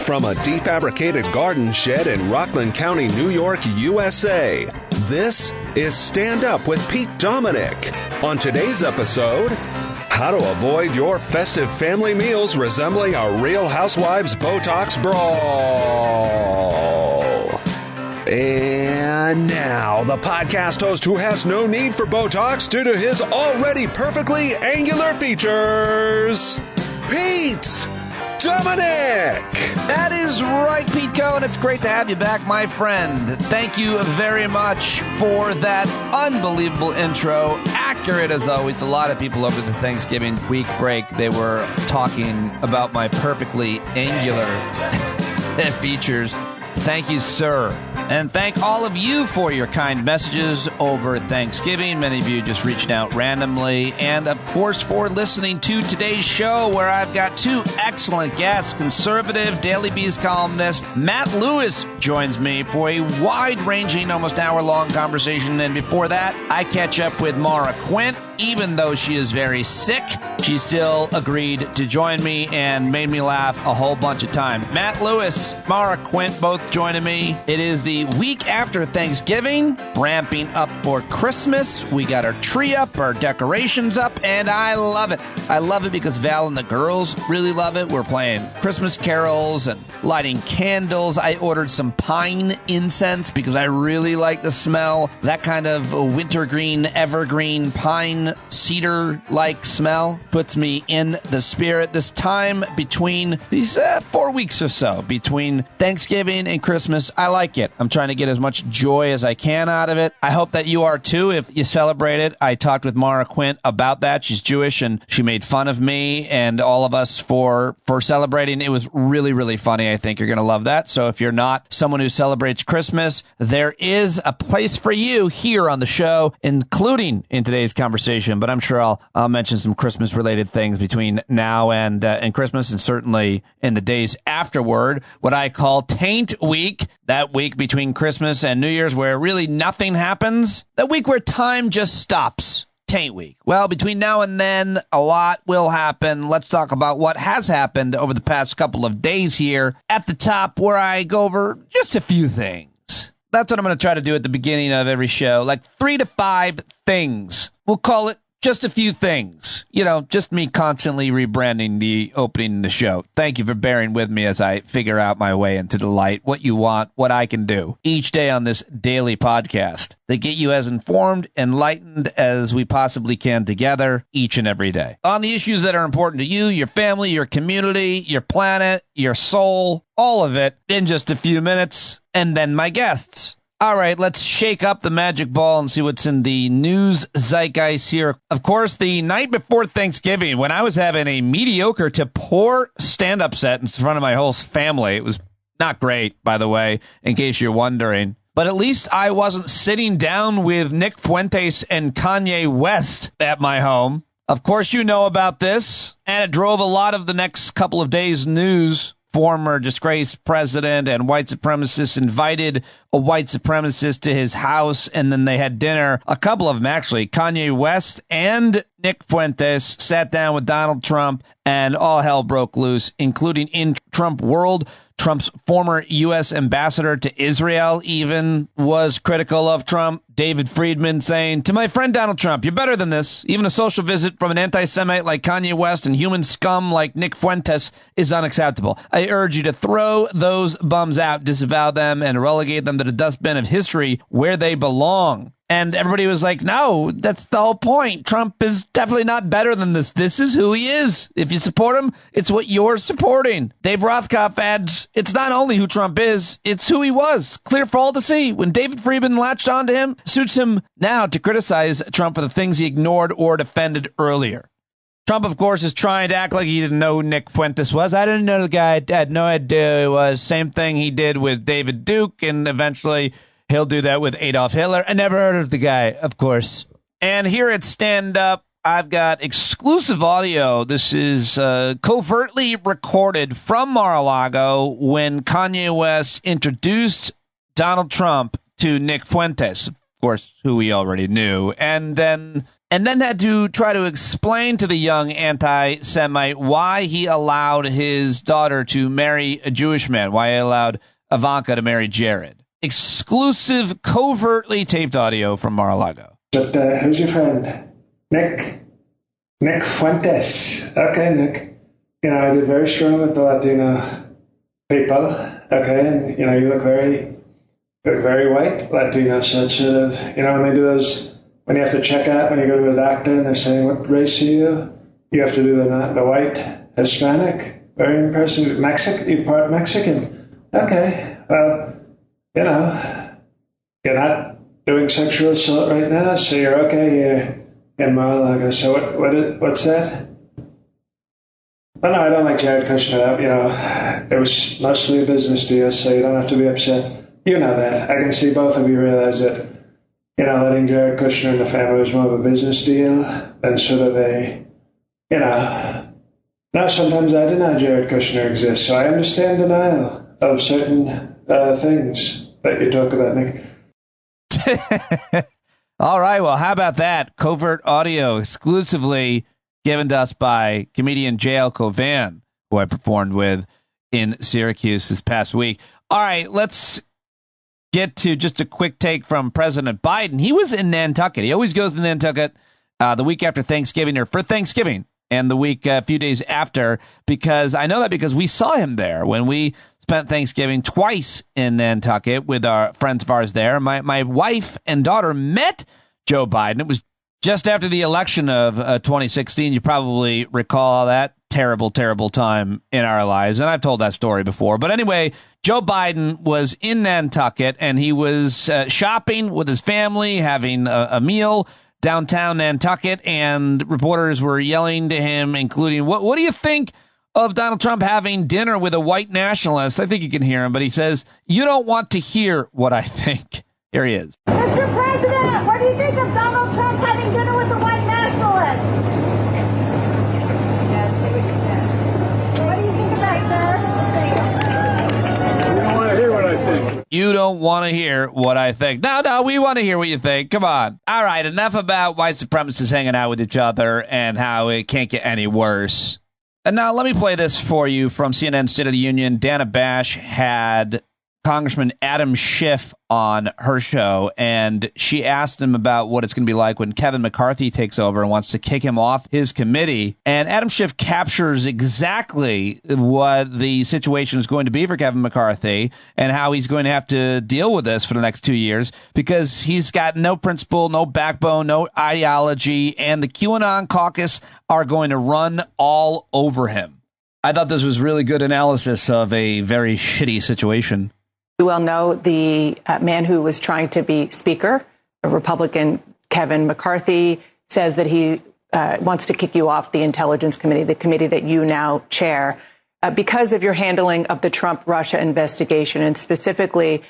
from a defabricated garden shed in Rockland County, New York, USA. This is Stand Up with Pete Dominic. On today's episode, how to avoid your festive family meals resembling a Real Housewives Botox brawl. And now, the podcast host who has no need for Botox due to his already perfectly angular features, Pete Dominic! That is right, Pete Cohen. It's great to have you back, my friend. Thank you very much for that unbelievable intro. Accurate as always. A lot of people over the Thanksgiving week break, they were talking about my perfectly angular features. Thank you, sir. And thank all of you for your kind messages over Thanksgiving. Many of you just reached out randomly. And, of course, for listening to today's show, where I've got two excellent guests. Conservative Daily Beast columnist Matt Lewis joins me for a wide-ranging, almost hour-long conversation. And before that, I catch up with Maura Quint. Even though she is very sick, she still agreed to join me and made me laugh a whole bunch of times. Matt Lewis, Maura Quint, both joining me. It is the week after Thanksgiving, ramping up for Christmas. We got our tree up, our decorations up, and I love it. I love it because Val and the girls really love it. We're playing Christmas carols and lighting candles. I ordered some pine incense because I really like the smell. That kind of wintergreen, evergreen, pine, cedar-like smell puts me in the spirit. This time between these 4 weeks or so, between Thanksgiving and Christmas, I like it. I'm trying to get as much joy as I can out of it. I hope that you are too if you celebrate it. I talked with Maura Quint about that. She's Jewish and she made fun of me and all of us for celebrating. It was really, really funny. I think you're going to love that. So if you're not someone who celebrates Christmas, there is a place for you here on the show, including in today's conversation. But I'm sure I'll mention some Christmas-related things between now and Christmas, and certainly in the days afterward, what I call Taint Week, that week between Christmas and New Year's where really nothing happens, that week where time just stops. Taint Week. Well, between now and then, a lot will happen. Let's talk about what has happened over the past couple of days here at the top, where I go over just a few things. That's what I'm going to try to do at the beginning of every show, like 3 to 5 things. We'll call it just a few things. You know, just me constantly rebranding the opening of the show. Thank you for bearing with me as I figure out my way into the light, what you want, what I can do each day on this daily podcast to get you as informed, enlightened as we possibly can together each and every day on the issues that are important to you, your family, your community, your planet, your soul, all of it in just a few minutes. And then my guests. All right, let's shake up the magic ball and see what's in the news zeitgeist here. Of course, the night before Thanksgiving, when I was having a mediocre to poor stand-up set in front of my whole family, it was not great, by the way, in case you're wondering. But at least I wasn't sitting down with Nick Fuentes and Kanye West at my home. Of course, you know about this, and it drove a lot of the next couple of days' news. Former disgraced president and white supremacist invited a white supremacist to his house, and then they had dinner. A couple of them, actually. Kanye West and Nick Fuentes sat down with Donald Trump, and all hell broke loose, including in Trump world. Trump's former U.S. ambassador to Israel even was critical of Trump. David Friedman saying, "To my friend Donald Trump, you're better than this. Even a social visit from an anti-Semite like Kanye West and human scum like Nick Fuentes is unacceptable. I urge you to throw those bums out, disavow them, and relegate them to the dustbin of history where they belong." And everybody was like, no, that's the whole point. Trump is definitely not better than this. This is who he is. If you support him, it's what you're supporting. Dave Rothkopf adds, it's not only who Trump is, it's who he was. Clear for all to see. When David Friedman latched onto him, suits him now to criticize Trump for the things he ignored or defended earlier. Trump, of course, is trying to act like he didn't know who Nick Fuentes was. I didn't know the guy. I had no idea who he was. Same thing he did with David Duke, and eventually he'll do that with Adolf Hitler. I never heard of the guy, of course. And here at Stand Up, I've got exclusive audio. This is covertly recorded from Mar-a-Lago when Kanye West introduced Donald Trump to Nick Fuentes, of course, who we already knew. And then and then had to try to explain to the young anti-Semite why he allowed his daughter to marry a Jewish man, why he allowed Ivanka to marry Jared. Exclusive, covertly taped audio from Mar-a-Lago. But who's your friend? Nick Fuentes. Okay, Nick. I did very strong with the Latino people. Okay, and you look very white Latino. So it's sort of when they do those, when you have to check out when you go to a doctor and they're saying what race are you? You have to do the white Hispanic. Very impressive. You're part Mexican. Okay, well, you're not doing sexual assault right now, so you're okay here in Mar-a-Lago. So what's that? But no, I don't like Jared Kushner. It was mostly a business deal, so you don't have to be upset. You know that. I can see both of you realize that, letting Jared Kushner and the family was more of a business deal than sort of a, Now, sometimes I deny Jared Kushner exists, so I understand denial of certain things that you talk about, Nick. All right, well, how about that? Covert audio exclusively given to us by comedian J.L. Covan, who I performed with in Syracuse this past week. All right, let's get to just a quick take from President Biden. He was in Nantucket. He always goes to Nantucket the week after Thanksgiving, or for Thanksgiving, and the week a few days after, because I know that because we saw him there when we spent Thanksgiving twice in Nantucket with our friends of ours there. My wife and daughter met Joe Biden. It was just after the election of 2016. You probably recall that terrible, terrible time in our lives. And I've told that story before. But anyway, Joe Biden was in Nantucket, and he was shopping with his family, having a meal downtown Nantucket. And reporters were yelling to him, including, what do you think of Donald Trump having dinner with a white nationalist? I think you can hear him, but he says, "You don't want to hear what I think." Here he is. Mr. President, what do you think of Donald Trump having dinner with a white nationalist? That's what you said. What do you think of that, sir? You don't want to hear what I think. You don't want to hear what I think. No, we want to hear what you think. Come on. All right, enough about white supremacists hanging out with each other and how it can't get any worse. And now let me play this for you from CNN State of the Union. Dana Bash had Congressman Adam Schiff on her show, and she asked him about what it's going to be like when Kevin McCarthy takes over and wants to kick him off his committee. And Adam Schiff captures exactly what the situation is going to be for Kevin McCarthy and how he's going to have to deal with this for the next 2 years, because he's got no principle, no backbone, no ideology, and the QAnon caucus are going to run all over him. I thought this was really good analysis of a very shitty situation. You well know the man who was trying to be Speaker, a Republican, Kevin McCarthy, says that he wants to kick you off the Intelligence Committee, the committee that you now chair, because of your handling of the Trump-Russia investigation, and specifically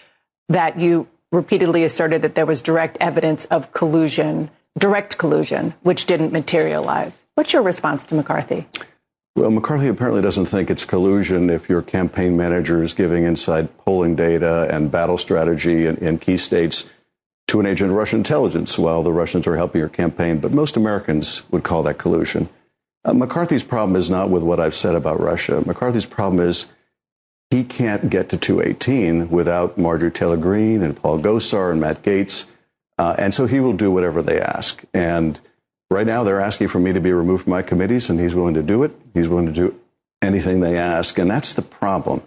that you repeatedly asserted that there was direct evidence of collusion, direct collusion, which didn't materialize. What's your response to McCarthy? Well, McCarthy apparently doesn't think it's collusion if your campaign manager is giving inside polling data and battle strategy in key states to an agent of Russian intelligence while the Russians are helping your campaign. But most Americans would call that collusion. McCarthy's problem is not with what I've said about Russia. McCarthy's problem is he can't get to 218 without Marjorie Taylor Greene and Paul Gosar and Matt Gaetz. And so he will do whatever they ask. And right now, they're asking for me to be removed from my committees, and he's willing to do it. He's willing to do anything they ask, and that's the problem.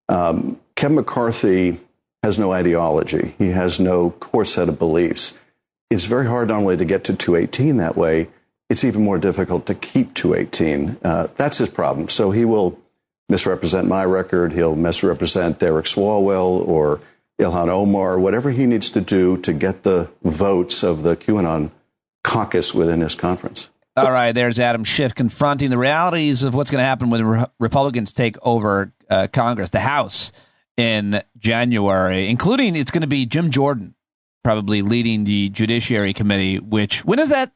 Kevin McCarthy has no ideology. He has no core set of beliefs. It's very hard not only to get to 218 that way, it's even more difficult to keep 218. That's his problem. So he will misrepresent my record. He'll misrepresent Derek Swalwell or Ilhan Omar, whatever he needs to do to get the votes of the QAnon caucus within his conference. All right, there's Adam Schiff confronting the realities of what's going to happen when Republicans take over Congress, the House, in January, including it's going to be Jim Jordan probably leading the Judiciary Committee, which, when is that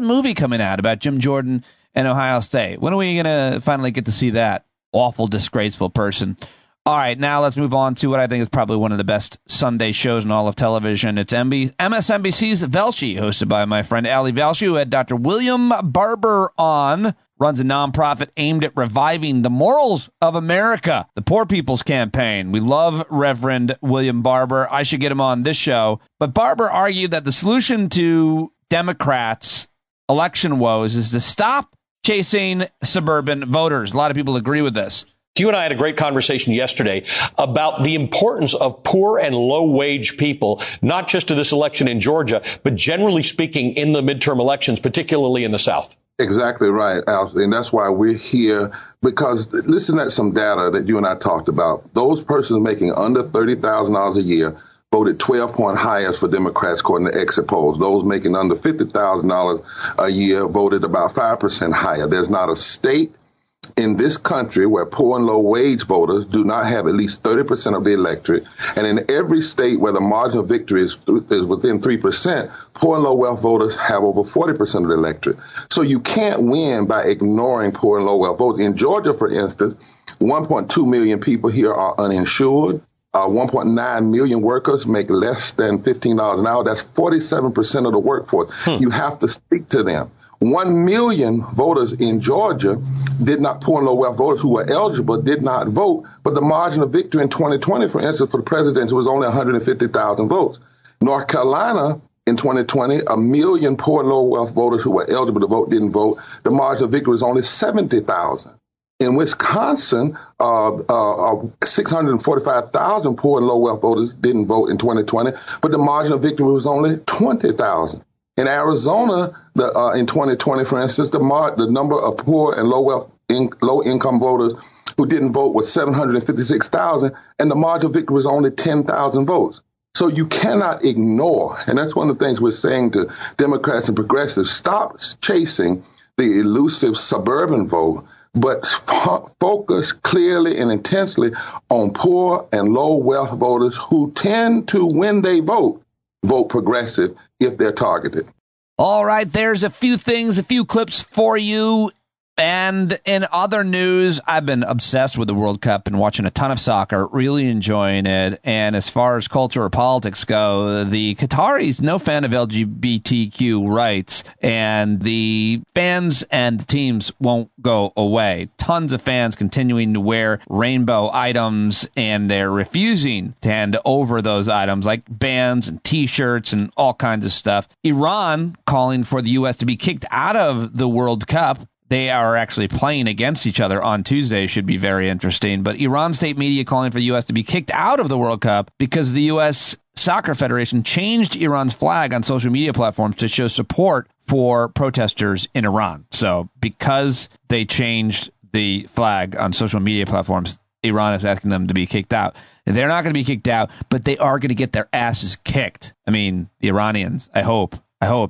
movie coming out about Jim Jordan and Ohio State? When are we going to finally get to see that awful, disgraceful person? All right, now let's move on to what I think is probably one of the best Sunday shows in all of television. It's MSNBC's Velshi, hosted by my friend Ali Velshi, who had Dr. William Barber on. Runs a nonprofit aimed at reviving the morals of America, the Poor People's Campaign. We love Reverend William Barber. I should get him on this show. But Barber argued that the solution to Democrats' election woes is to stop chasing suburban voters. A lot of people agree with this. You and I had a great conversation yesterday about the importance of poor and low-wage people, not just to this election in Georgia, but generally speaking in the midterm elections, particularly in the South. Exactly right, Al. And that's why we're here, because listen at some data that you and I talked about. Those persons making under $30,000 a year voted 12-point highest for Democrats, according to exit polls. Those making under $50,000 a year voted about 5% higher. There's not a state in this country where poor and low wage voters do not have at least 30% of the electorate. And in every state where the margin of victory is within 3%, poor and low wealth voters have over 40% of the electorate. So you can't win by ignoring poor and low wealth votes. In Georgia, for instance, 1.2 million people here are uninsured. 1.9 million workers make less than $15 an hour. That's 47% of the workforce. You have to speak to them. 1 million voters in Georgia poor and low wealth voters who were eligible did not vote, but the margin of victory in 2020, for instance, for the presidency was only 150,000 votes. North Carolina in 2020, 1 million poor and low wealth voters who were eligible to vote didn't vote. The margin of victory was only 70,000. In Wisconsin, 645,000 poor and low wealth voters didn't vote in 2020, but the margin of victory was only 20,000. In Arizona, in 2020, for instance, the number of poor and low income voters who didn't vote was 756,000, and the margin of victory was only 10,000 votes. So you cannot ignore, and that's one of the things we're saying to Democrats and progressives, stop chasing the elusive suburban vote, but focus clearly and intensely on poor and low wealth voters who tend to, when they vote progressive if they're targeted. All right, there's a few clips for you. And in other news, I've been obsessed with the World Cup and watching a ton of soccer, really enjoying it. And as far as culture or politics go, the Qataris, no fan of LGBTQ rights, and the fans and the teams won't go away. Tons of fans continuing to wear rainbow items, and they're refusing to hand over those items like bands and T-shirts and all kinds of stuff. Iran calling for the U.S. to be kicked out of the World Cup. They are actually playing against each other on Tuesday. Should be very interesting. But Iran state media calling for the U.S. to be kicked out of the World Cup because the U.S. Soccer Federation changed Iran's flag on social media platforms to show support for protesters in Iran. So because they changed the flag on social media platforms, Iran is asking them to be kicked out. They're not going to be kicked out, but they are going to get their asses kicked. I mean, the Iranians, I hope.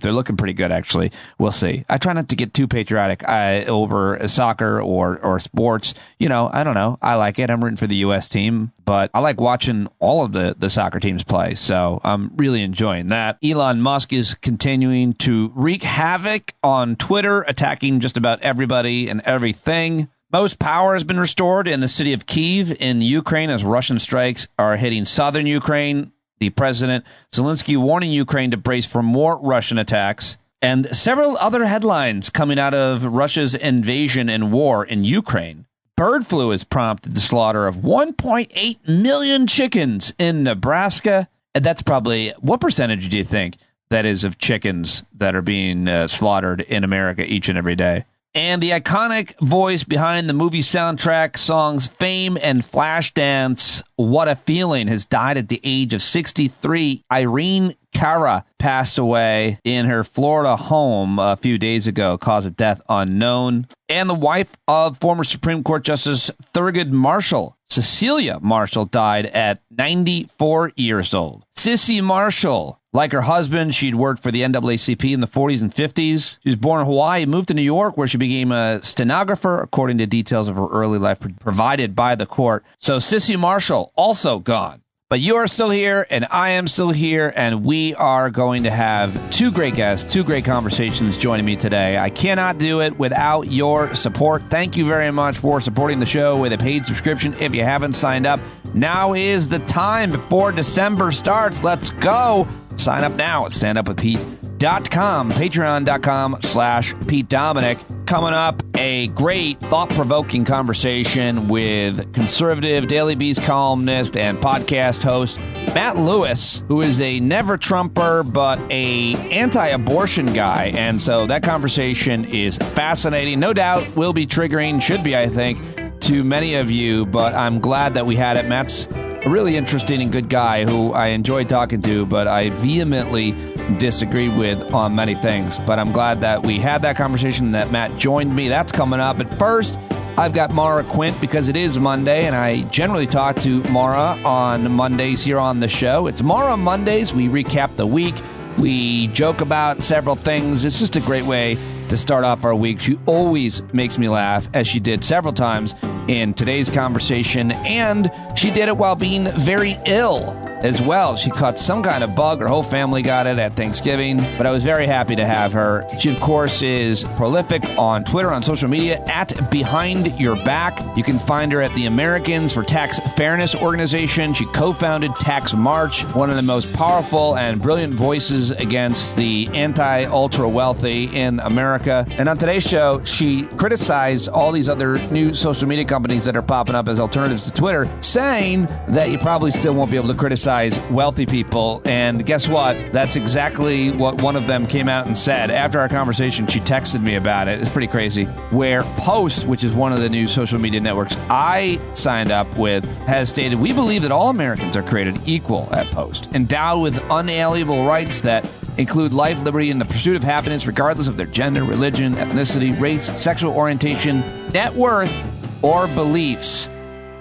They're looking pretty good, actually. We'll see. I try not to get too patriotic over soccer or sports. You know, I don't know. I like it. I'm rooting for the U.S. team, but I like watching all of the soccer teams play. So I'm really enjoying that. Elon Musk is continuing to wreak havoc on Twitter, attacking just about everybody and everything. Most power has been restored in the city of Kyiv in Ukraine as Russian strikes are hitting southern Ukraine. The president, Zelensky, warning Ukraine to brace for more Russian attacks, and several other headlines coming out of Russia's invasion and war in Ukraine. Bird flu has prompted the slaughter of 1.8 million chickens in Nebraska. And that's probably, what percentage do you think that is of chickens that are being slaughtered in America each and every day? And the iconic voice behind the movie soundtrack songs Fame and Flashdance, What a Feeling, has died at the age of 63. Irene Cara passed away in her Florida home a few days ago. Cause of death unknown. And the wife of former Supreme Court Justice Thurgood Marshall, Cecilia Marshall, died at 94 years old. Sissy Marshall, like her husband, she'd worked for the NAACP in the 40s and 50s. She was born in Hawaii, moved to New York, where she became a stenographer, according to details of her early life provided by the court. So Sissy Marshall, also gone. But you are still here, and I am still here, and we are going to have two great guests, two great conversations joining me today. I cannot do it without your support. Thank you very much for supporting the show with a paid subscription. If you haven't signed up, now is the time before December starts. Let's go. Sign up now at standupwithpete.com, patreon.com/Pete Dominic. Coming up, a great thought-provoking conversation with conservative Daily Beast columnist and podcast host Matt Lewis, who is a never-Trumper but a anti-abortion guy. And so that conversation is fascinating. No doubt will be triggering, should be, I think, to many of you, but I'm glad that we had it. Matt's a really interesting and good guy who I enjoyed talking to, but I vehemently disagreed with on many things. But I'm glad that we had that conversation, that Matt joined me. That's coming up. But first, I've got Maura Quint because it is Monday, and I generally talk to Maura on Mondays here on the show. It's Maura Mondays. We recap the week. We joke about several things. It's just a great way to start off our week. She always makes me laugh, as she did several times in today's conversation, and she did it while being very ill as well. She caught some kind of bug. Her whole family got it at Thanksgiving, but I was very happy to have her. She, of course, is prolific on Twitter, on social media, at Behind Your Back. You can find her at the Americans for Tax Fairness organization. She co-founded Tax March, one of the most powerful and brilliant voices against the anti-ultra-wealthy in America. And on today's show, she criticized all these other new social media companies that are popping up as alternatives to Twitter, saying that you probably still won't be able to criticize wealthy people. And guess what? That's exactly what one of them came out and said. After our conversation, she texted me about it. It's pretty crazy. Where Post, which is one of the new social media networks I signed up with, has stated, "We believe that all Americans are created equal at Post, endowed with unalienable rights that include life, liberty, and the pursuit of happiness, regardless of their gender, religion, ethnicity, race, sexual orientation, net worth, or beliefs."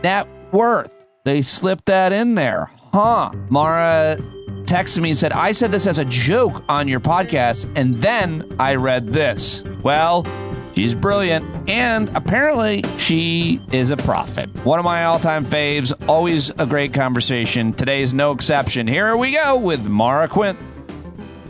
Net worth. They slipped that in there. Huh. Maura texted me and said, "I said this as a joke on your podcast, and then I read this." Well, she's brilliant, and apparently she is a prophet. One of my all-time faves, always a great conversation. Today is no exception. Here we go with Maura Quint.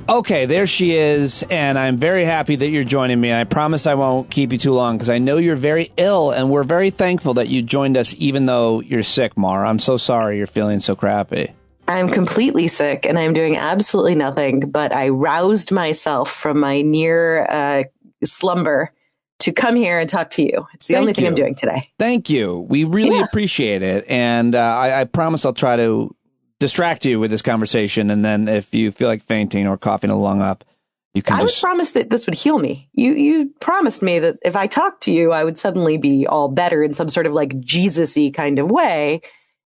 Okay, there she is, and I'm very happy that you're joining me. I promise I won't keep you too long because I know you're very ill, and we're very thankful that you joined us even though you're sick, Maura. I'm so sorry you're feeling so crappy. I'm completely sick, and I'm doing absolutely nothing, but I roused myself from my near slumber to come here and talk to you. It's the only thing I'm doing today. Thank you. We really appreciate it, and I promise I'll try to distract you with this conversation, and then if you feel like fainting or coughing a lung up, you can. I was promised that this would heal me. You promised me that if I talked to you, I would suddenly be all better in some sort of like Jesus-y kind of way.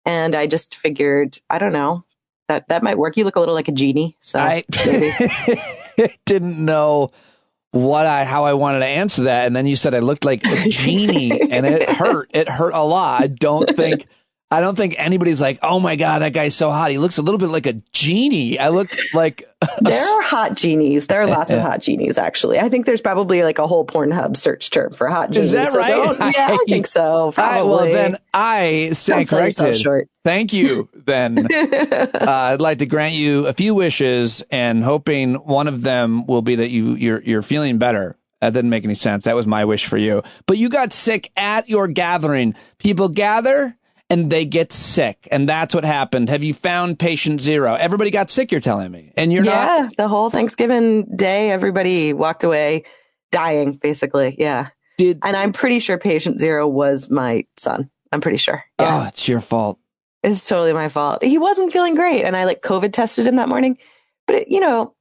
And I just figured, I don't know, that might work. You look a little like a genie, so I didn't know how I wanted to answer that, and then you said I looked like a genie, and it hurt. It hurt a lot. I don't think anybody's like, "Oh my God, that guy's so hot. He looks a little bit like a genie." I look like there are hot genies. There are lots of hot genies, actually. I think there's probably like a whole Pornhub search term for hot genies. Is that right? I think so. Probably. Well, then I stand corrected. Thank you. Then I'd like to grant you a few wishes, and hoping one of them will be that you're feeling better. That didn't make any sense. That was my wish for you. But you got sick at your gathering. People gather and they get sick. And that's what happened. Have you found patient zero? Everybody got sick, you're telling me. And you're not? Yeah, the whole Thanksgiving day, everybody walked away dying, basically. Yeah. And I'm pretty sure patient zero was my son. I'm pretty sure. Yeah. Oh, it's your fault. It's totally my fault. He wasn't feeling great. And I like COVID tested him that morning. But,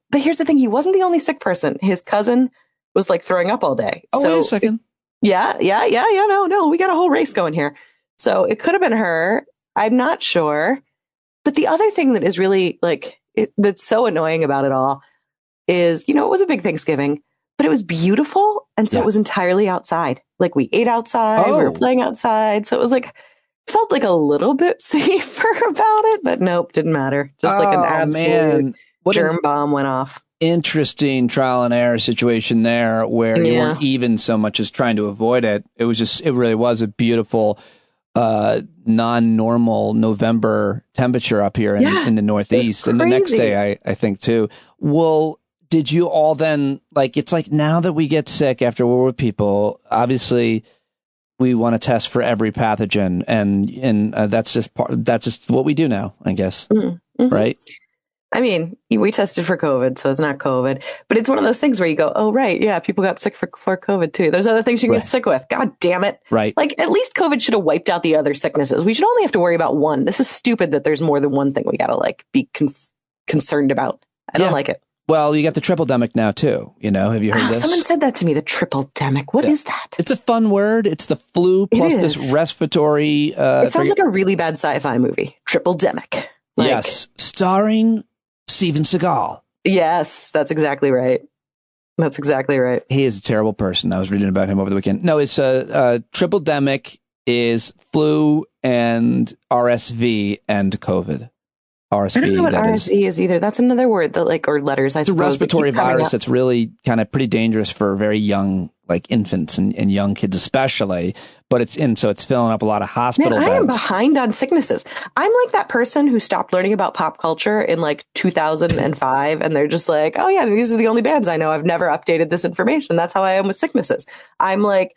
but here's the thing. He wasn't the only sick person. His cousin was like throwing up all day. Oh, wait a second. Yeah. No, we got a whole race going here. So it could have been her. I'm not sure. But the other thing that is really that's so annoying about it all is, it was a big Thanksgiving, but it was beautiful. And so it was entirely outside. Like we ate outside, we were playing outside. So it was felt like a little bit safer about it, but nope, didn't matter. Just like an absolute germ bomb went off. Interesting trial and error situation there where you weren't even so much as trying to avoid it. It really was a beautiful non-normal November temperature up here in the Northeast. And the next day, I think, too. Well, did you all then, like, it's like now that we get sick after we're with people, obviously we want to test for every pathogen. And that's just what we do now, I guess. Mm-hmm. Right? I mean, we tested for COVID, so it's not COVID. But it's one of those things where you go, oh, right, yeah, people got sick for COVID, too. There's other things you can get sick with. God damn it. Right. Like, at least COVID should have wiped out the other sicknesses. We should only have to worry about one. This is stupid that there's more than one thing we got to, like, be concerned about. I don't like it. Well, you got the triple-demic now, too. You know, have you heard this? Someone said that to me, the triple-demic. What is that? It's a fun word. It's the flu plus this respiratory... it sounds like a really bad sci-fi movie. Triple-demic. Like, yes. Starring Steven Seagal. Yes, that's exactly right. That's exactly right. He is a terrible person. I was reading about him over the weekend. No, it's triple-demic is flu and RSV and COVID. RSV. I don't know what RSV is either. That's another word that, like, or letters, I suppose. It's a respiratory virus that's really kind of pretty dangerous for very young, like infants and young kids especially. But so it's filling up a lot of hospital beds. I am behind on sicknesses. I'm like that person who stopped learning about pop culture in like 2005, and they're just like, oh yeah, these are the only bands I know. I've never updated this information. That's how I am with sicknesses. I'm like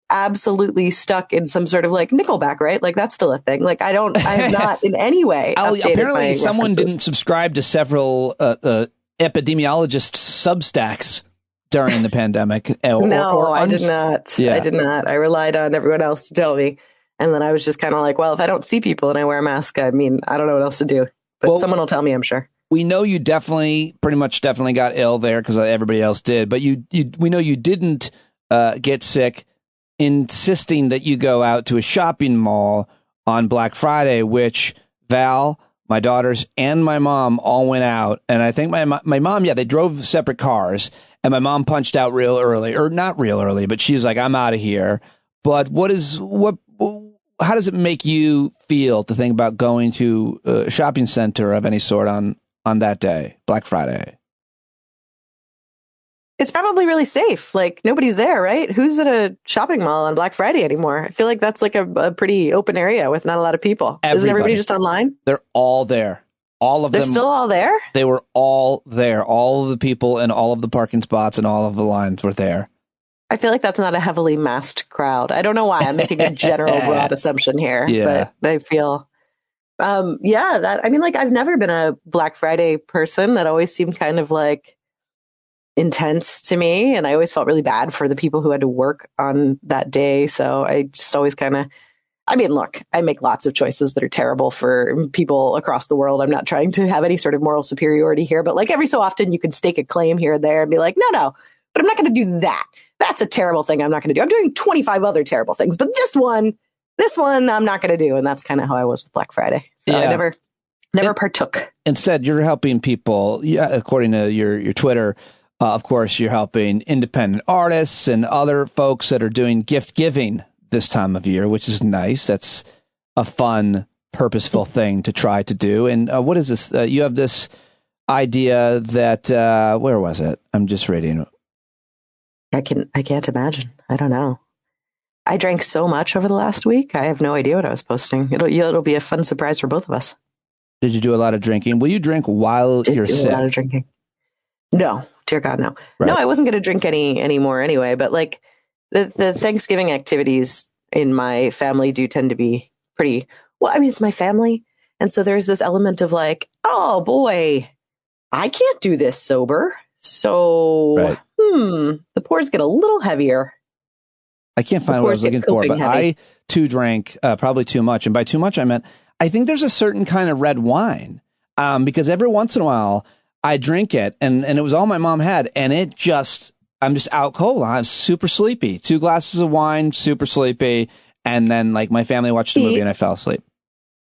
absolutely stuck in some sort of like Nickelback, right? Like that's still a thing. Like I have not in any way updated apparently someone references. Didn't subscribe to several epidemiologist substacks during the pandemic. I did not. Yeah. I did not. I relied on everyone else to tell me. And then I was just kind of like, well, if I don't see people and I wear a mask, I mean, I don't know what else to do. But someone will tell me, I'm sure. We know you pretty much got ill there because everybody else did. But we know you didn't get sick, insisting that you go out to a shopping mall on Black Friday, which Val, my daughters, and my mom all went out. And I think my mom, they drove separate cars. And my mom punched out real early, or not real early, but she's like, I'm out of here. But how does it make you feel to think about going to a shopping center of any sort on that day, Black Friday? It's probably really safe. Like nobody's there, right? Who's at a shopping mall on Black Friday anymore? I feel like that's like a pretty open area with not a lot of people. Isn't everybody just online? They're all there. All of them. They're still all there? They were all there. All of the people and all of the parking spots and all of the lines were there. I feel like that's not a heavily masked crowd. I don't know why. I'm making a general broad assumption here. Yeah. But I feel, I've never been a Black Friday person. That always seemed kind of like intense to me. And I always felt really bad for the people who had to work on that day. So I just always look, I make lots of choices that are terrible for people across the world. I'm not trying to have any sort of moral superiority here, but like every so often you can stake a claim here and there and be like, no, but I'm not going to do that. That's a terrible thing I'm not going to do. I'm doing 25 other terrible things, but this one I'm not going to do. And that's kind of how I was with Black Friday. So I never partook. Instead, you're helping people, according to your Twitter, of course, you're helping independent artists and other folks that are doing gift giving this time of year, which is nice. That's a fun, purposeful thing to try to do. And what is this? You have this idea that, where was it? I'm just reading. I can't imagine. I don't know. I drank so much over the last week. I have no idea what I was posting. It'll be a fun surprise for both of us. Did you do a lot of drinking? Will you drink while you're sick? A lot of drinking. No, dear God, no. Right. No, I wasn't going to drink anymore anyway. But like the Thanksgiving activities in my family do tend to be pretty, well, I mean, it's my family. And so there's this element of like, oh boy, I can't do this sober. So, the pours get a little heavier. I can't find what I was looking for, but I too drank probably too much. And by too much, I meant, I think there's a certain kind of red wine because every once in a while I drink it and it was all my mom had. And I'm just out cold. I'm super sleepy. 2 glasses of wine, super sleepy. And then like my family watched a movie and I fell asleep.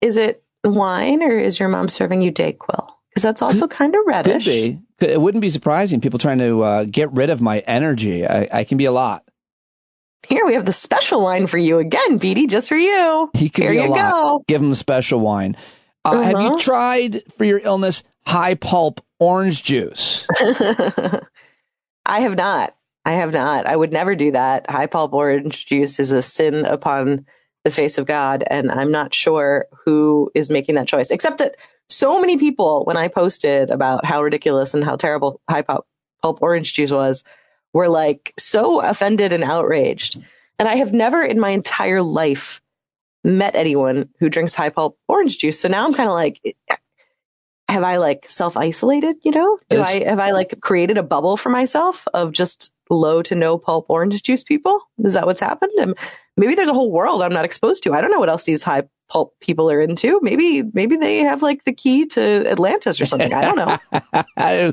Is it wine or is your mom serving you Dayquil? Because that's also kind of reddish. Could be. It wouldn't be surprising. People trying to get rid of my energy. I can be a lot. Here we have the special wine for you again, Petey, just for you. He could be a lot. Go. Give him the special wine. Have you tried for your illness high pulp orange juice? I have not. I would never do that. High pulp orange juice is a sin upon the face of God. And I'm not sure who is making that choice, except that so many people, when I posted about how ridiculous and how terrible high pulp orange juice was, were like so offended and outraged. And I have never in my entire life met anyone who drinks high pulp orange juice. So now I'm kind of like, have I like self-isolated, you know? Have I like created a bubble for myself of just low to no pulp orange juice people? Is that what's happened? And maybe there's a whole world I'm not exposed to. I don't know what else these high pulp people are into. Maybe they have like the key to Atlantis or something. I don't know.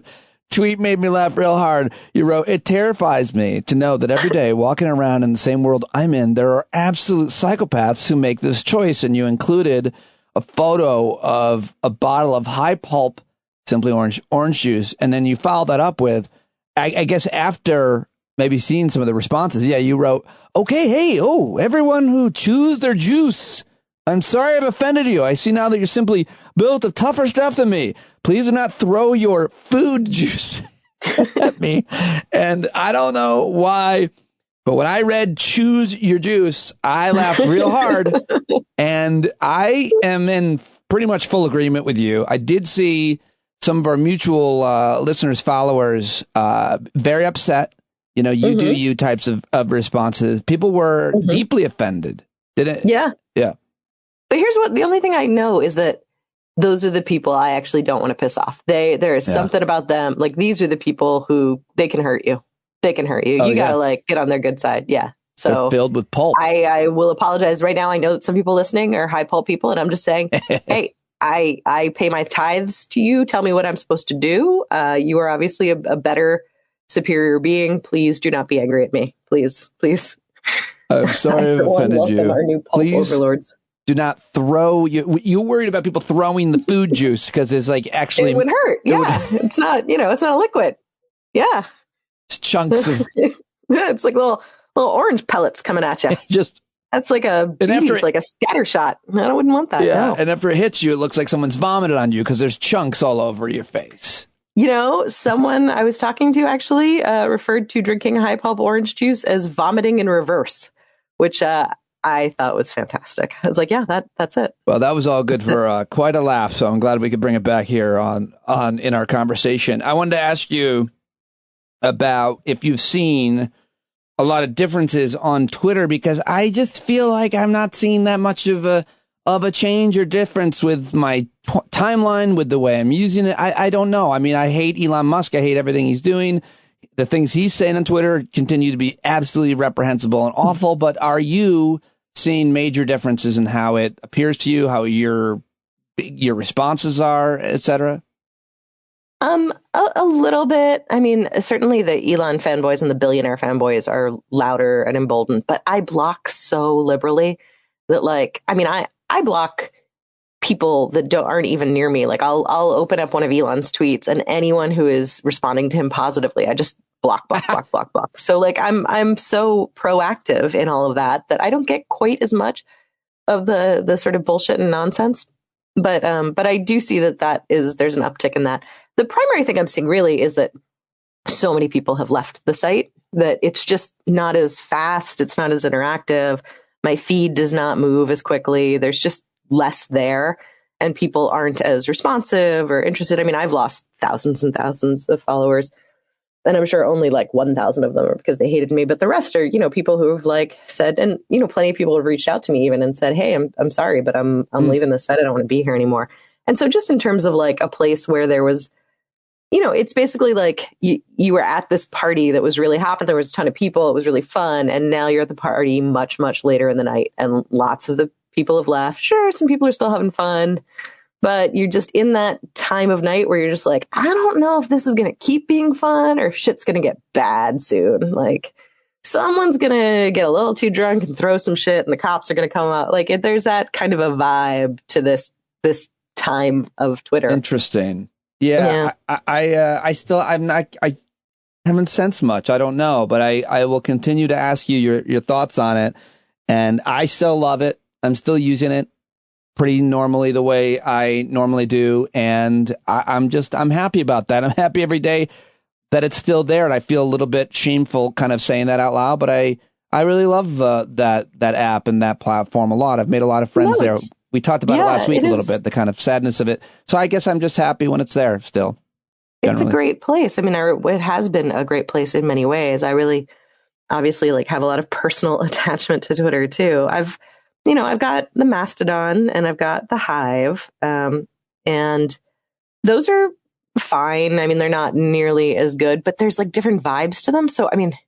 Tweet made me laugh real hard. You wrote, "It terrifies me to know that every day walking around in the same world I'm in, there are absolute psychopaths who make this choice." And you included a photo of a bottle of high pulp Simply orange juice. And then you followed that up with, I guess after maybe seeing some of the responses, you wrote, "Okay, hey, everyone who chews their juice, I'm sorry I've offended you. I see now that you're simply built of tougher stuff than me. Please do not throw your food juice at me." And I don't know why, but when I read "choose your juice," I laughed real hard. And I am in pretty much full agreement with you. I did see some of our mutual listeners, followers, very upset. You know, you do you types of responses. People were deeply offended. Didn't it? Yeah. Yeah. But here's the only thing I know is that those are the people I actually don't want to piss off. There is something about them. Like, these are the people who, they can hurt you. They can hurt you. You gotta like get on their good side. Yeah. So they're filled with pulp. I will apologize right now. I know that some people listening are high pulp people, and I'm just saying, hey, I pay my tithes to you. Tell me what I'm supposed to do. You are obviously a better, superior being. Please do not be angry at me. Please. I'm sorry I've offended you. Our new pulp overlords. Do not throw you. You're worried about people throwing the food juice because it's like actually it would hurt. It's not. It's not a liquid. Yeah, it's chunks of. It's like little orange pellets coming at you. That's like like a scatter shot. I wouldn't want that. Yeah, no. And after it hits you, it looks like someone's vomited on you because there's chunks all over your face. You know, someone I was talking to actually referred to drinking high pulp orange juice as vomiting in reverse, which I thought was fantastic. I was like, yeah, that's it. Well, that was all good for quite a laugh. So I'm glad we could bring it back here on in our conversation. I wanted to ask you about if you've seen a lot of differences on Twitter, because I just feel like I'm not seeing that much of a change or difference with my timeline, with the way I'm using it. I don't know. I mean, I hate Elon Musk. I hate everything he's doing. The things he's saying on Twitter continue to be absolutely reprehensible and awful. But are you seeing major differences in how it appears to you, how your responses are, etc.? A little bit. I mean, certainly the Elon fanboys and the billionaire fanboys are louder and emboldened, but I block so liberally that, like, I mean, I block people that aren't even near me. Like, I'll open up one of Elon's tweets, and anyone who is responding to him positively, I just block. So like, I'm so proactive in all of that I don't get quite as much of the sort of bullshit and nonsense. But I do see there's an uptick in that. The primary thing I'm seeing really is that so many people have left the site that it's just not as fast. It's not as interactive. My feed does not move as quickly. There's just less there, and people aren't as responsive or interested. I mean, I've lost thousands and thousands of followers, and I'm sure only like 1,000 of them are because they hated me. But the rest are, people who have like said, and, plenty of people have reached out to me even and said, hey, I'm sorry, but I'm leaving the site. I don't want to be here anymore. And so just in terms of like a place where there was, it's basically like you were at this party that was really hot, and there was a ton of people. It was really fun. And now you're at the party much, much later in the night, and lots of the people have left. Sure, some people are still having fun, but you're just in that time of night where you're just like, I don't know if this is going to keep being fun or if shit's going to get bad soon. Like, someone's going to get a little too drunk and throw some shit, and the cops are going to come out. Like, there's that kind of a vibe to this time of Twitter. Interesting. Yeah. I haven't sensed much. I don't know, but I will continue to ask you your thoughts on it. And I still love it. I'm still using it pretty normally the way I normally do. And I'm happy about that. I'm happy every day that it's still there. And I feel a little bit shameful kind of saying that out loud, but I I really love that app and that platform a lot. I've made a lot of friends there. We talked about it last week a little bit, the kind of sadness of it. So I guess I'm just happy when it's there still. Generally. It's a great place. I mean, it has been a great place in many ways. I really, obviously, like have a lot of personal attachment to Twitter too. I've got the Mastodon and I've got the Hive, and those are fine. I mean, they're not nearly as good, but there's like different vibes to them. So, I mean,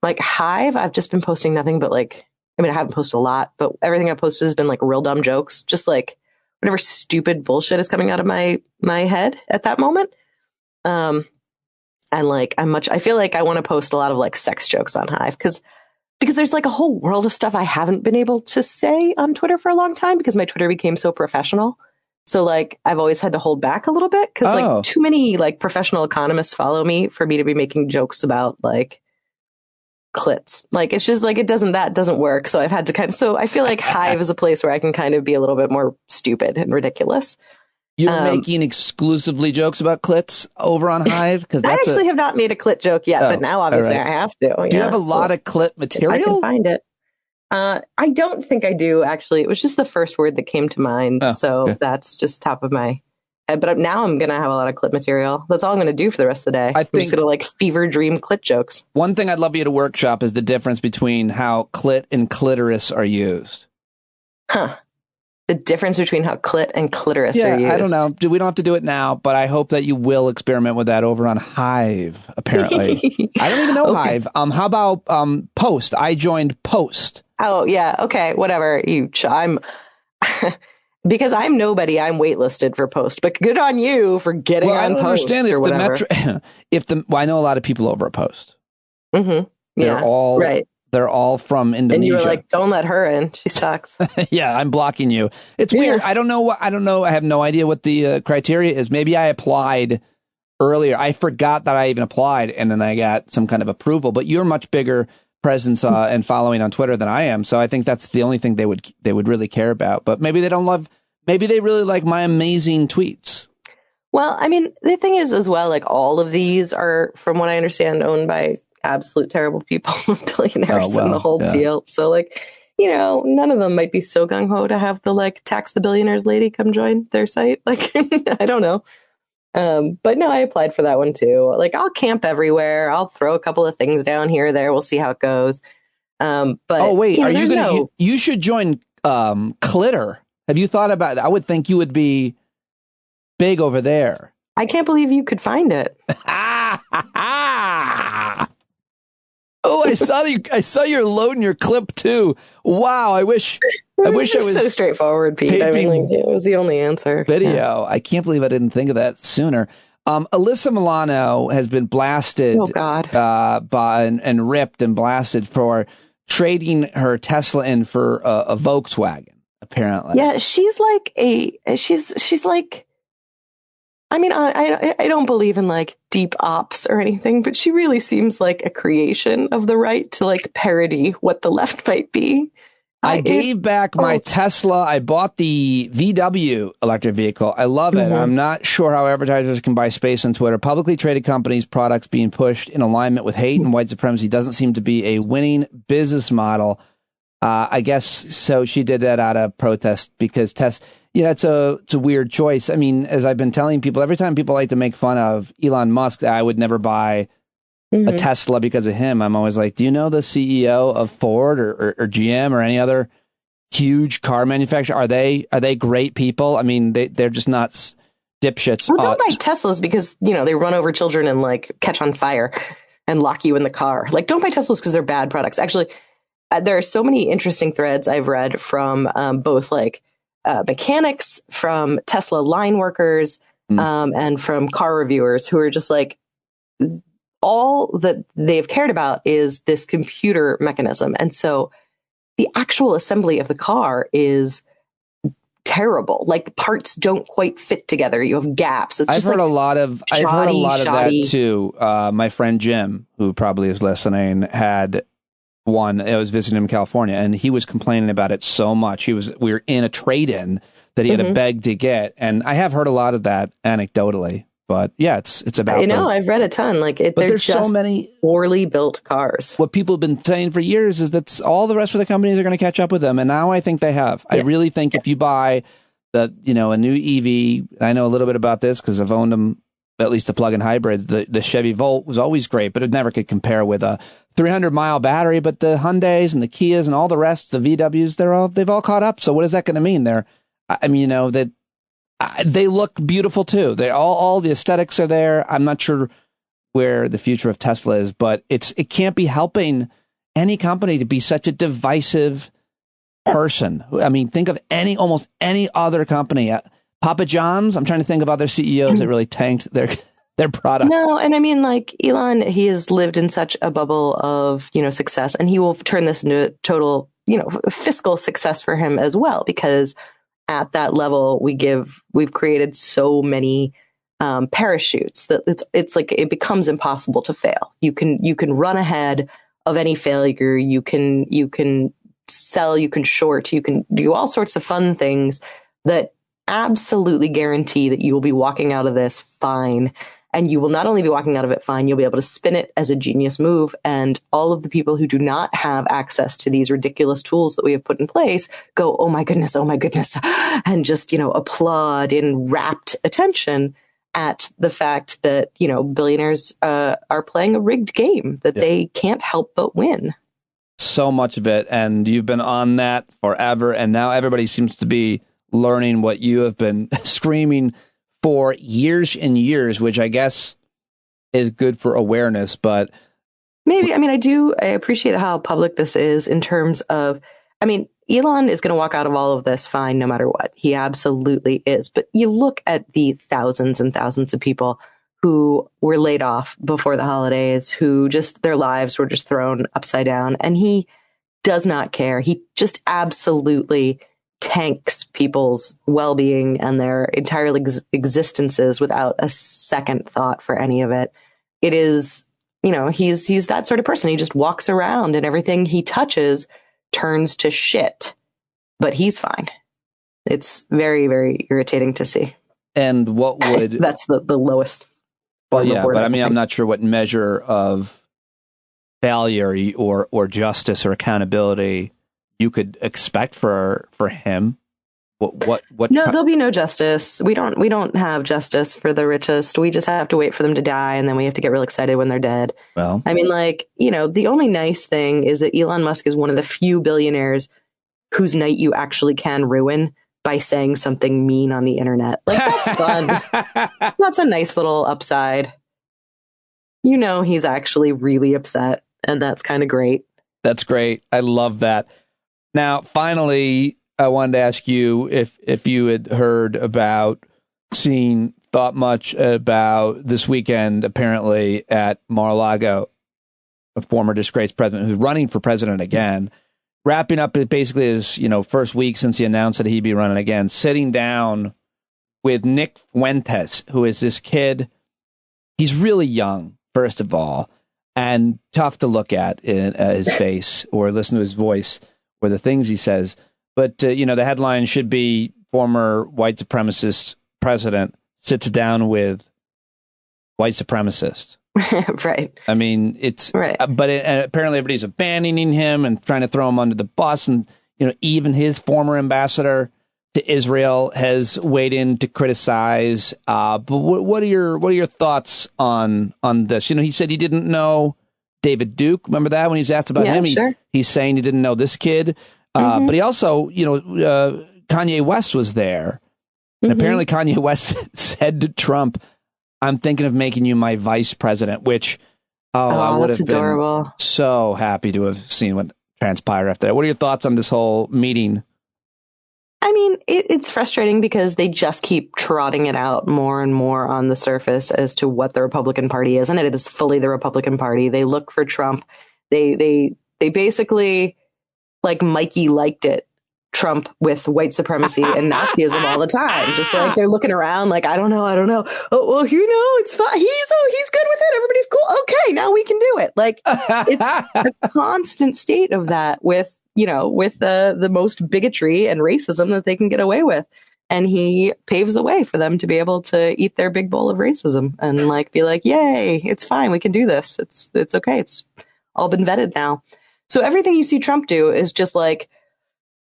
like Hive, I've just been posting nothing but like, I mean, I haven't posted a lot, but everything I've posted has been like real dumb jokes, just like whatever stupid bullshit is coming out of my head at that moment. And like, I feel like I want to post a lot of like sex jokes on Hive because there's like a whole world of stuff I haven't been able to say on Twitter for a long time because my Twitter became so professional. So like, I've always had to hold back a little bit because like too many like professional economists follow me for me to be making jokes about like clits. Like, it's just like, that doesn't work. So I've had to so I feel like Hive is a place where I can kind of be a little bit more stupid and ridiculous. You're making exclusively jokes about clits over on Hive? Because I actually have not made a clit joke yet, but now obviously I have to. Yeah. Do you have a lot of clit material? I can find it. I don't think I do, actually. It was just the first word that came to mind. That's just top of my head. But now I'm going to have a lot of clit material. That's all I'm going to do for the rest of the day. I'm just going to like fever dream clit jokes. One thing I'd love you to workshop is the difference between how clit and clitoris are used. Huh. The difference between how clit and clitoris are used. I don't know. We don't have to do it now, but I hope that you will experiment with that over on Hive, apparently. I don't even know Hive. How about Post? I joined Post. Oh, yeah. Okay, whatever. I'm because I'm nobody, I'm waitlisted for Post, but good on you for getting on Post. I don't understand or whatever. I know a lot of people over at Post. Mm-hmm. They're all right. They're all from Indonesia. And you were like, don't let her in. She sucks. Yeah, I'm blocking you. It's weird. I don't know. I have no idea what the criteria is. Maybe I applied earlier. I forgot that I even applied, and then I got some kind of approval. But you're much bigger presence and following on Twitter than I am. So I think that's the only thing they would really care about. But maybe they don't love. Maybe they really like my amazing tweets. Well, I mean, the thing is as well, like all of these are, from what I understand, owned by absolute terrible people, billionaires and the whole deal. So like, none of them might be so gung-ho to have the like tax the billionaires lady come join their site. Like, I don't know. But no, I applied for that one too. Like, I'll camp everywhere. I'll throw a couple of things down here or there. We'll see how it goes. But wait, are you going to, you should join Clitter. Have you thought about that? I would think you would be big over there. I can't believe you could find it. Oh, I saw you're loading your clip too. Wow, I wish I was so straightforward, Pete. I mean, like, it was the only answer. Video. Yeah. I can't believe I didn't think of that sooner. Alyssa Milano has been blasted and ripped and blasted for trading her Tesla in for a Volkswagen, apparently. Yeah, she's like I mean, I don't believe in like deep ops or anything, but she really seems like a creation of the right to like parody what the left might be. I gave back my Tesla. I bought the VW electric vehicle. I love it. I'm not sure how advertisers can buy space on Twitter. Publicly traded companies' products being pushed in alignment with hate and white supremacy doesn't seem to be a winning business model. I guess so. She did that out of protest because it's a weird choice. I mean, as I've been telling people, every time people like to make fun of Elon Musk, I would never buy a Tesla because of him. I'm always like, do you know the CEO of Ford or GM or any other huge car manufacturer? Are they great people? I mean, they're just not dipshits. Well, don't buy Teslas because, they run over children and like catch on fire and lock you in the car. Like, don't buy Teslas because they're bad products. Actually, there are so many interesting threads I've read from both like mechanics, from Tesla line workers, and from car reviewers who are just like, all that they've cared about is this computer mechanism. And so the actual assembly of the car is terrible. Like, the parts don't quite fit together. You have gaps. I've heard a lot of that too. My friend Jim, who probably is listening, had one. I was visiting him in California, and he was complaining about it so much. We were in a trade-in that he had to beg to get, and I have heard a lot of that anecdotally. But yeah, it's about. I've read a ton. Like, but they're there's just so many poorly built cars. What people have been saying for years is that all the rest of the companies are going to catch up with them, and now I think they have. Yeah. I really think if you buy a new EV, I know a little bit about this because I've owned them, at least the plug-in hybrids. The Chevy Volt was always great, but it never could compare with a 300-mile battery. But the Hyundais and the Kias and all the rest, the VWs, they've all caught up. So what is that going to mean? They look beautiful too. They all the aesthetics are there. I'm not sure where the future of Tesla is, but it can't be helping any company to be such a divisive person. I mean, think of almost any other company. Papa John's, I'm trying to think of other CEOs that really tanked their product. No, and I mean, like, Elon, he has lived in such a bubble of, success, and he will turn this into a total, fiscal success for him as well, because at that level, we've created so many parachutes that it's like it becomes impossible to fail. You can run ahead of any failure. You can sell, you can short, you can do all sorts of fun things that absolutely guarantee that you will be walking out of this fine. And you will not only be walking out of it fine, you'll be able to spin it as a genius move. And all of the people who do not have access to these ridiculous tools that we have put in place go, oh my goodness, and just, applaud in rapt attention at the fact that, billionaires are playing a rigged game that they can't help but win. So much of it. And you've been on that forever. And now everybody seems to be learning what you have been screaming for years and years, which I guess is good for awareness. But maybe, I appreciate how public this is in terms of, Elon is going to walk out of all of this fine no matter what. He absolutely is. But you look at the thousands and thousands of people who were laid off before the holidays, who just their lives were just thrown upside down. And he does not care. He just absolutely tanks people's well-being and their entire existences without a second thought for any of it. It is, he's that sort of person. He just walks around and everything he touches turns to shit, but he's fine. It's very, very irritating to see. And what would... That's the lowest. Well, yeah, but I'm not sure what measure of failure or justice or accountability you could expect for him. What? No, there'll be no justice. We don't have justice for the richest. We just have to wait for them to die, and then we have to get real excited when they're dead. Well, the only nice thing is that Elon Musk is one of the few billionaires whose night you actually can ruin by saying something mean on the internet. Like, that's fun. That's a nice little upside. He's actually really upset, and that's kind of great. That's great. I love that. Now, finally, I wanted to ask you if you had heard about, thought much about this weekend, apparently at Mar-a-Lago, a former disgraced president who's running for president again, wrapping up basically his first week since he announced that he'd be running again, sitting down with Nick Fuentes, who is this kid. He's really young, first of all, and tough to look at in his face or listen to his voice or the things he says. But, the headline should be former white supremacist president sits down with white supremacist. Right. I mean, it's right. But apparently everybody's abandoning him and trying to throw him under the bus. And, even his former ambassador to Israel has weighed in to criticize. But what are your thoughts on this? He said he didn't know David Duke. Remember that when he was asked about him? Sure. He's saying he didn't know this kid. But he also, Kanye West was there. And apparently Kanye West said to Trump, I'm thinking of making you my vice president, which, I would have been so happy to have seen what transpired after that. What are your thoughts on this whole meeting? I mean, it's frustrating because they just keep trotting it out more and more on the surface as to what the Republican Party is. And it is fully the Republican Party. They look for Trump. They basically, like Mikey liked it, Trump with white supremacy and Nazism all the time. Just like they're looking around like, I don't know. Oh, well, it's fine. He's good with it. Everybody's cool. Okay, now we can do it. Like, it's a constant state of that with the most bigotry and racism that they can get away with. And he paves the way for them to be able to eat their big bowl of racism and like be like, yay, it's fine. We can do this. It's okay. It's all been vetted now. So everything you see Trump do is just like,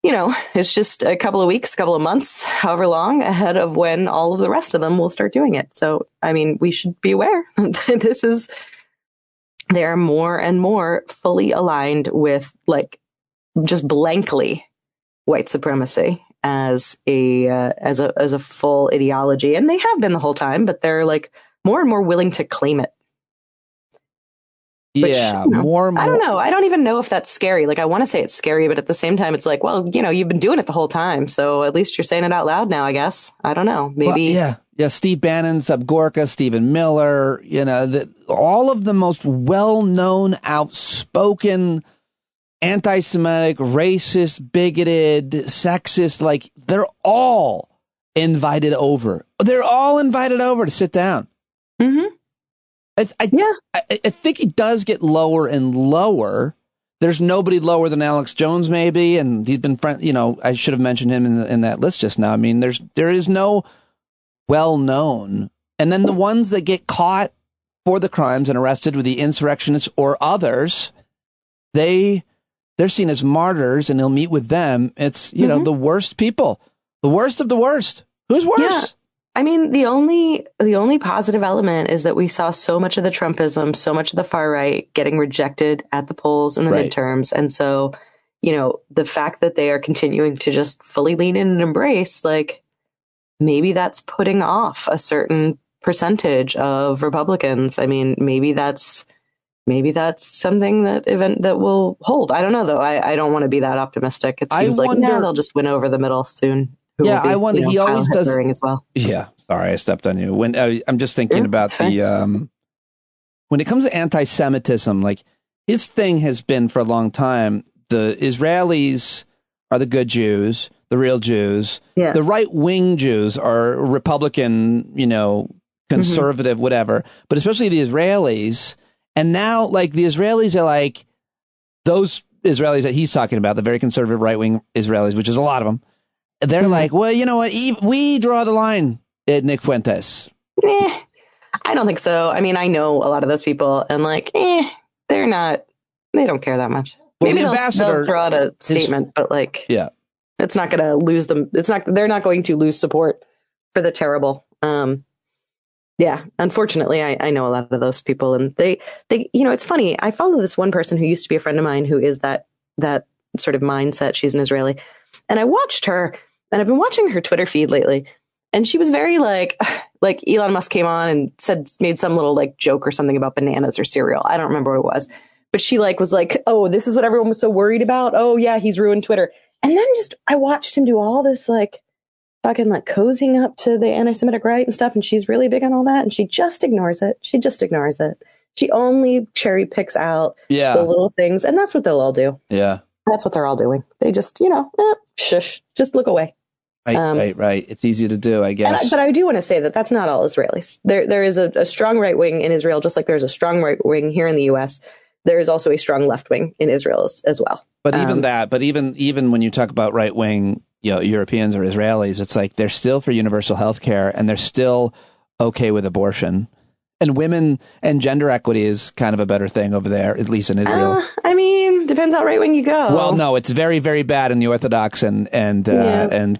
it's just a couple of weeks, couple of months, however long ahead of when all of the rest of them will start doing it. So, I mean, we should be aware they're more and more fully aligned with like just blankly white supremacy as a full ideology. And they have been the whole time, but they're like more and more willing to claim it. Which, more and more. I don't know. I don't even know if that's scary. Like, I want to say it's scary, but at the same time, it's like, well, you've been doing it the whole time. So at least you're saying it out loud now, I guess. I don't know. Maybe. Well, yeah. Steve Bannon, Sub Gorka, Stephen Miller, all of the most well-known, outspoken, anti-Semitic, racist, bigoted, sexist, like they're all invited over. They're all invited over to sit down. Mm-hmm. I think it does get lower and lower. There's nobody lower than Alex Jones, maybe, and he's been I should have mentioned him in that list just now. I mean, there is no well-known, and then the ones that get caught for the crimes and arrested with the insurrectionists or others, they're seen as martyrs, and he'll meet with them. It's the worst people, the worst of the worst. Who's worse? Yeah. I mean, the only positive element is that we saw so much of the Trumpism, so much of the far right getting rejected at the polls in the midterms. And so, the fact that they are continuing to just fully lean in and embrace, like, maybe that's putting off a certain percentage of Republicans. I mean, maybe that's something that will hold. I don't know, though. I don't want to be that optimistic. It seems like they'll just win over the middle soon. I wonder. He always does as well. Yeah, sorry, I stepped on you. When I'm just thinking about when it comes to anti-Semitism, like his thing has been for a long time. The Israelis are the good Jews, the real Jews. Yeah. The right-wing Jews are Republican, conservative, whatever. But especially the Israelis, and now like the Israelis are like those Israelis that he's talking about, the very conservative right-wing Israelis, which is a lot of them. They're like, well, you know what? We draw the line at Nick Fuentes. I don't think so. I mean, I know a lot of those people, and like, they don't care that much. Well, maybe they'll throw out a statement, but like, it's not going to lose them. They're not going to lose support for the terrible. Unfortunately, I know a lot of those people, and they, it's funny. I follow this one person who used to be a friend of mine who is that sort of mindset. She's an Israeli. And I watched her, and I've been watching her Twitter feed lately. And she was very like Elon Musk came on and made some little like joke or something about bananas or cereal. I don't remember what it was, but she was like, oh, this is what everyone was so worried about. Oh yeah, he's ruined Twitter. And then I watched him do all this like fucking like cozying up to the anti-Semitic right and stuff. And she's really big on all that. And she just ignores it. She only cherry picks out the little things. And that's what they'll all do. Yeah. That's what they're all doing. They just, shush, just look away. Right. It's easy to do, I guess. But I do want to say that that's not all Israelis. There is a strong right wing in Israel, just like there's a strong right wing here in the U.S. There is also a strong left wing in Israel as well. But even when you talk about right wing, Europeans or Israelis, it's like they're still for universal health care, and they're still okay with abortion. And women and gender equity is kind of a better thing over there, at least in Israel. I mean, depends how right wing you go. Well, no, it's very, very bad in the Orthodox and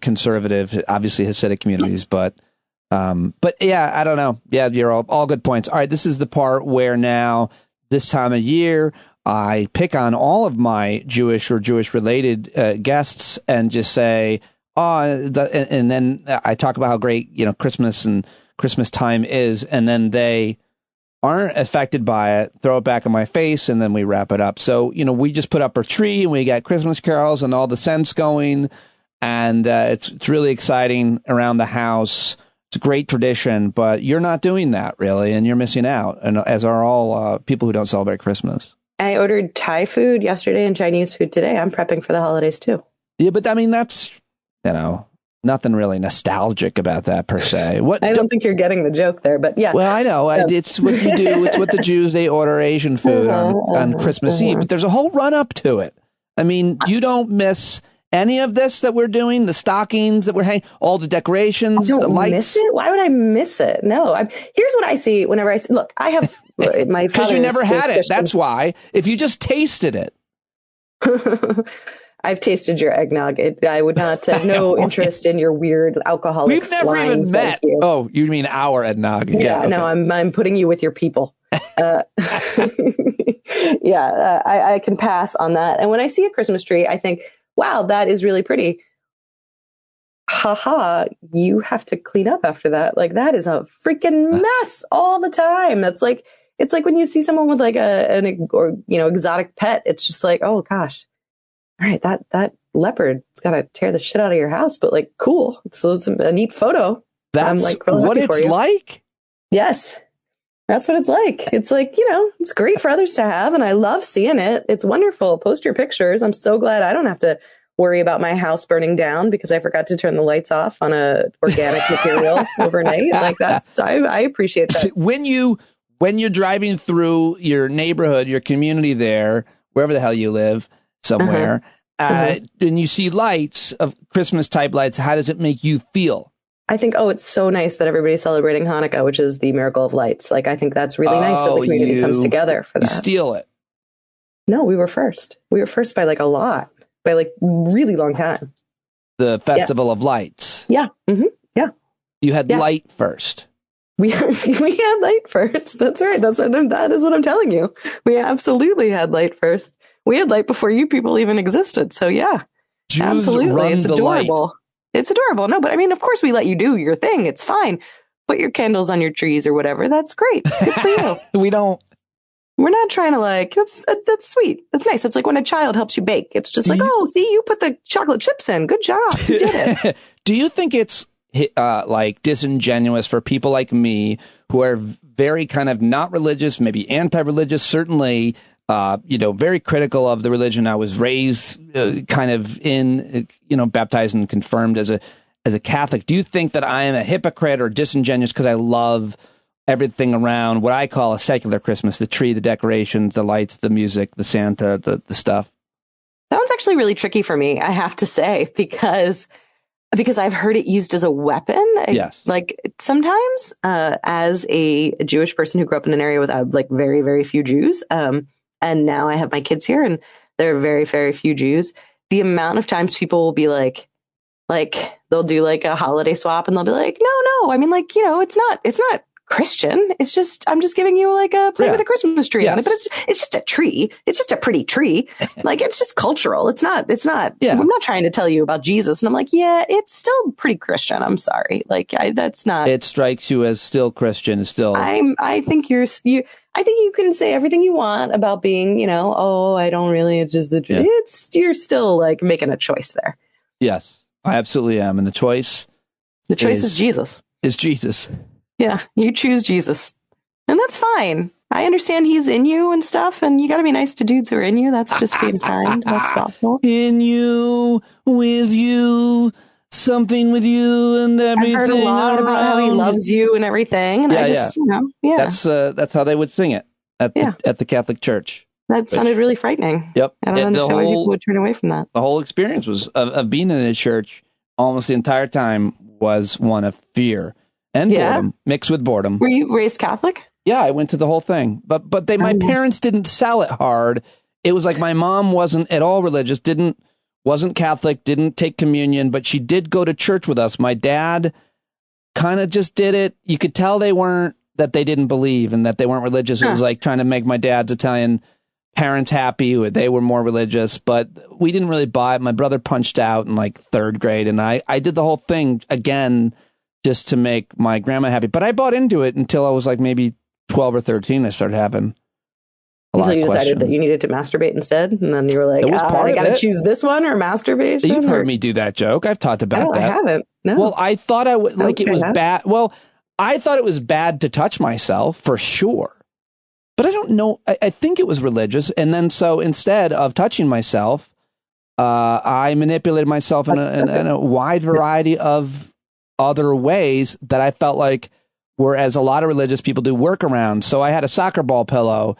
conservative, obviously Hasidic communities. But yeah, I don't know. Yeah, you're all good points. All right, this is the part where now this time of year I pick on all of my Jewish or Jewish related guests and just say, and then I talk about how great Christmas and Christmas time is, and then they aren't affected by it, throw it back in my face, and then we wrap it up. So, we just put up our tree, and we got Christmas carols and all the scents going, and it's really exciting around the house. It's a great tradition, but you're not doing that, really, and you're missing out, and as are all people who don't celebrate Christmas. I ordered Thai food yesterday and Chinese food today. I'm prepping for the holidays, too. Yeah, but, I mean, that's, nothing really nostalgic about that per se. I don't think you're getting the joke there, but yeah. Well, I know. It's what you do. It's what the Jews, they order Asian food on Christmas Eve. But there's a whole run up to it. I mean, you don't miss any of this that we're doing? The stockings that we're hanging, all the decorations, the lights? Miss it? Why would I miss it? No. Here's what I see whenever I see. Look, I have my because you never had it. Christian. That's why. If you just tasted it. I've tasted your eggnog. I would not have no interest in your weird alcoholic. We've never even met. Oh, you mean our eggnog? Yeah, okay. No, I'm putting you with your people. I can pass on that. And when I see a Christmas tree, I think, wow, that is really pretty. You have to clean up after that. Like, that is a freaking mess all the time. That's like, it's like when you see someone with like an exotic pet, it's just like, oh gosh, all right, that leopard's got to tear the shit out of your house, but like, cool. So it's a neat photo. That's like, really what it's like. Yes. That's what it's like. It's like, it's great for others to have. And I love seeing it. It's wonderful. Post your pictures. I'm so glad I don't have to worry about my house burning down because I forgot to turn the lights off on a organic material overnight. Like I appreciate that. When you're driving through your neighborhood, your community there, wherever the hell you live, somewhere, and you see lights of Christmas type lights, how does it make you feel? I think, it's so nice that everybody's celebrating Hanukkah, which is the miracle of lights. Like, I think that's really nice that the community comes together for that. You steal it. No, we were first. We were first by like a lot, by like really long time. The Festival of Lights. Yeah. Mm-hmm. Yeah. You had light first. We had light first. That's right. That is what I'm telling you. We absolutely had light first. We had light before you people even existed. So yeah, Jews absolutely. Run it's the adorable. Light. It's adorable. No, but I mean, of course we let you do your thing. It's fine. Put your candles on your trees or whatever. That's great. Good for you. We're not trying to that's sweet. That's nice. It's like when a child helps you bake. It's just like, see, you put the chocolate chips in. Good job. You did it. Do you think it's like disingenuous for people like me who are very kind of not religious, maybe anti-religious, certainly, very critical of the religion I was raised kind of in, baptized and confirmed as a Catholic. Do you think that I am a hypocrite or disingenuous because I love everything around what I call a secular Christmas, the tree, the decorations, the lights, the music, the Santa, the stuff? That one's actually really tricky for me, I have to say, because I've heard it used as a weapon. Yes. Like sometimes as a Jewish person who grew up in an area without like very, very few Jews, and now I have my kids here and there are very, very few Jews, the amount of times people will be like they'll do like a holiday swap and they'll be like, no, I mean, like, it's not Christian. It's just, I'm just giving you like a play with a Christmas tree on it, but it's just a tree. It's just a pretty tree. Like, it's just cultural. It's not, I'm not trying to tell you about Jesus. And I'm like, yeah, it's still pretty Christian. I'm sorry. Like, that's not. It strikes you as still Christian, still. I think I think you can say everything you want about being, I don't really, it's just you're still like making a choice there. Yes, I absolutely am. And the choice is Jesus. Is Jesus. Yeah, you choose Jesus. And that's fine. I understand he's in you and stuff, and you got to be nice to dudes who are in you. That's just being kind. That's thoughtful. In you, with you, something with you and everything. I've heard a lot about how he loves you and everything. And I just, That's how they would sing it at the Catholic Church. That sounded really frightening. Yep. I don't understand why people would turn away from that. The whole experience was of being in a church almost the entire time was one of fear. And boredom, mixed with boredom. Were you raised Catholic? Yeah, I went to the whole thing. But my parents didn't sell it hard. It was like my mom wasn't at all religious, wasn't Catholic, didn't take communion, but she did go to church with us. My dad kind of just did it. You could tell that they didn't believe and that they weren't religious. It was like trying to make my dad's Italian parents happy. They were more religious, but we didn't really buy it. My brother punched out in like third grade, and I did the whole thing again just to make my grandma happy. But I bought into it until I was like maybe 12 or 13. I started having until you decided that you needed to masturbate instead, and then you were like, I got to choose this one or masturbation. You've heard me do that joke. I've talked about that. I haven't. No. Well, I thought it was bad. Well, I thought it was bad to touch myself for sure, but I don't know. I think it was religious, and then so instead of touching myself, I manipulated myself in a wide variety of other ways that I felt like were, as a lot of religious people do, workarounds. So I had a soccer ball pillow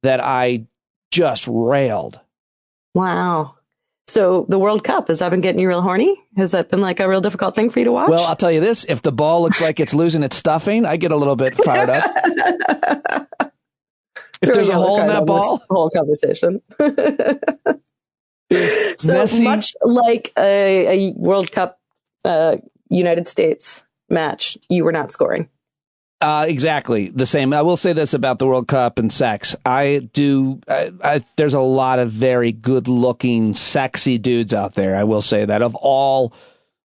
that I just railed. Wow. So the World Cup, has that been getting you real horny? Has that been like a real difficult thing for you to watch? Well, I'll tell you this. If the ball looks like it's losing its stuffing, I get a little bit fired up. If there's a hole in that ball. Whole conversation. So Messi, much like a World Cup United States match, you were not scoring. Exactly the same. I will say this about the World Cup and sex. There's a lot of very good looking, sexy dudes out there. I will say that, of all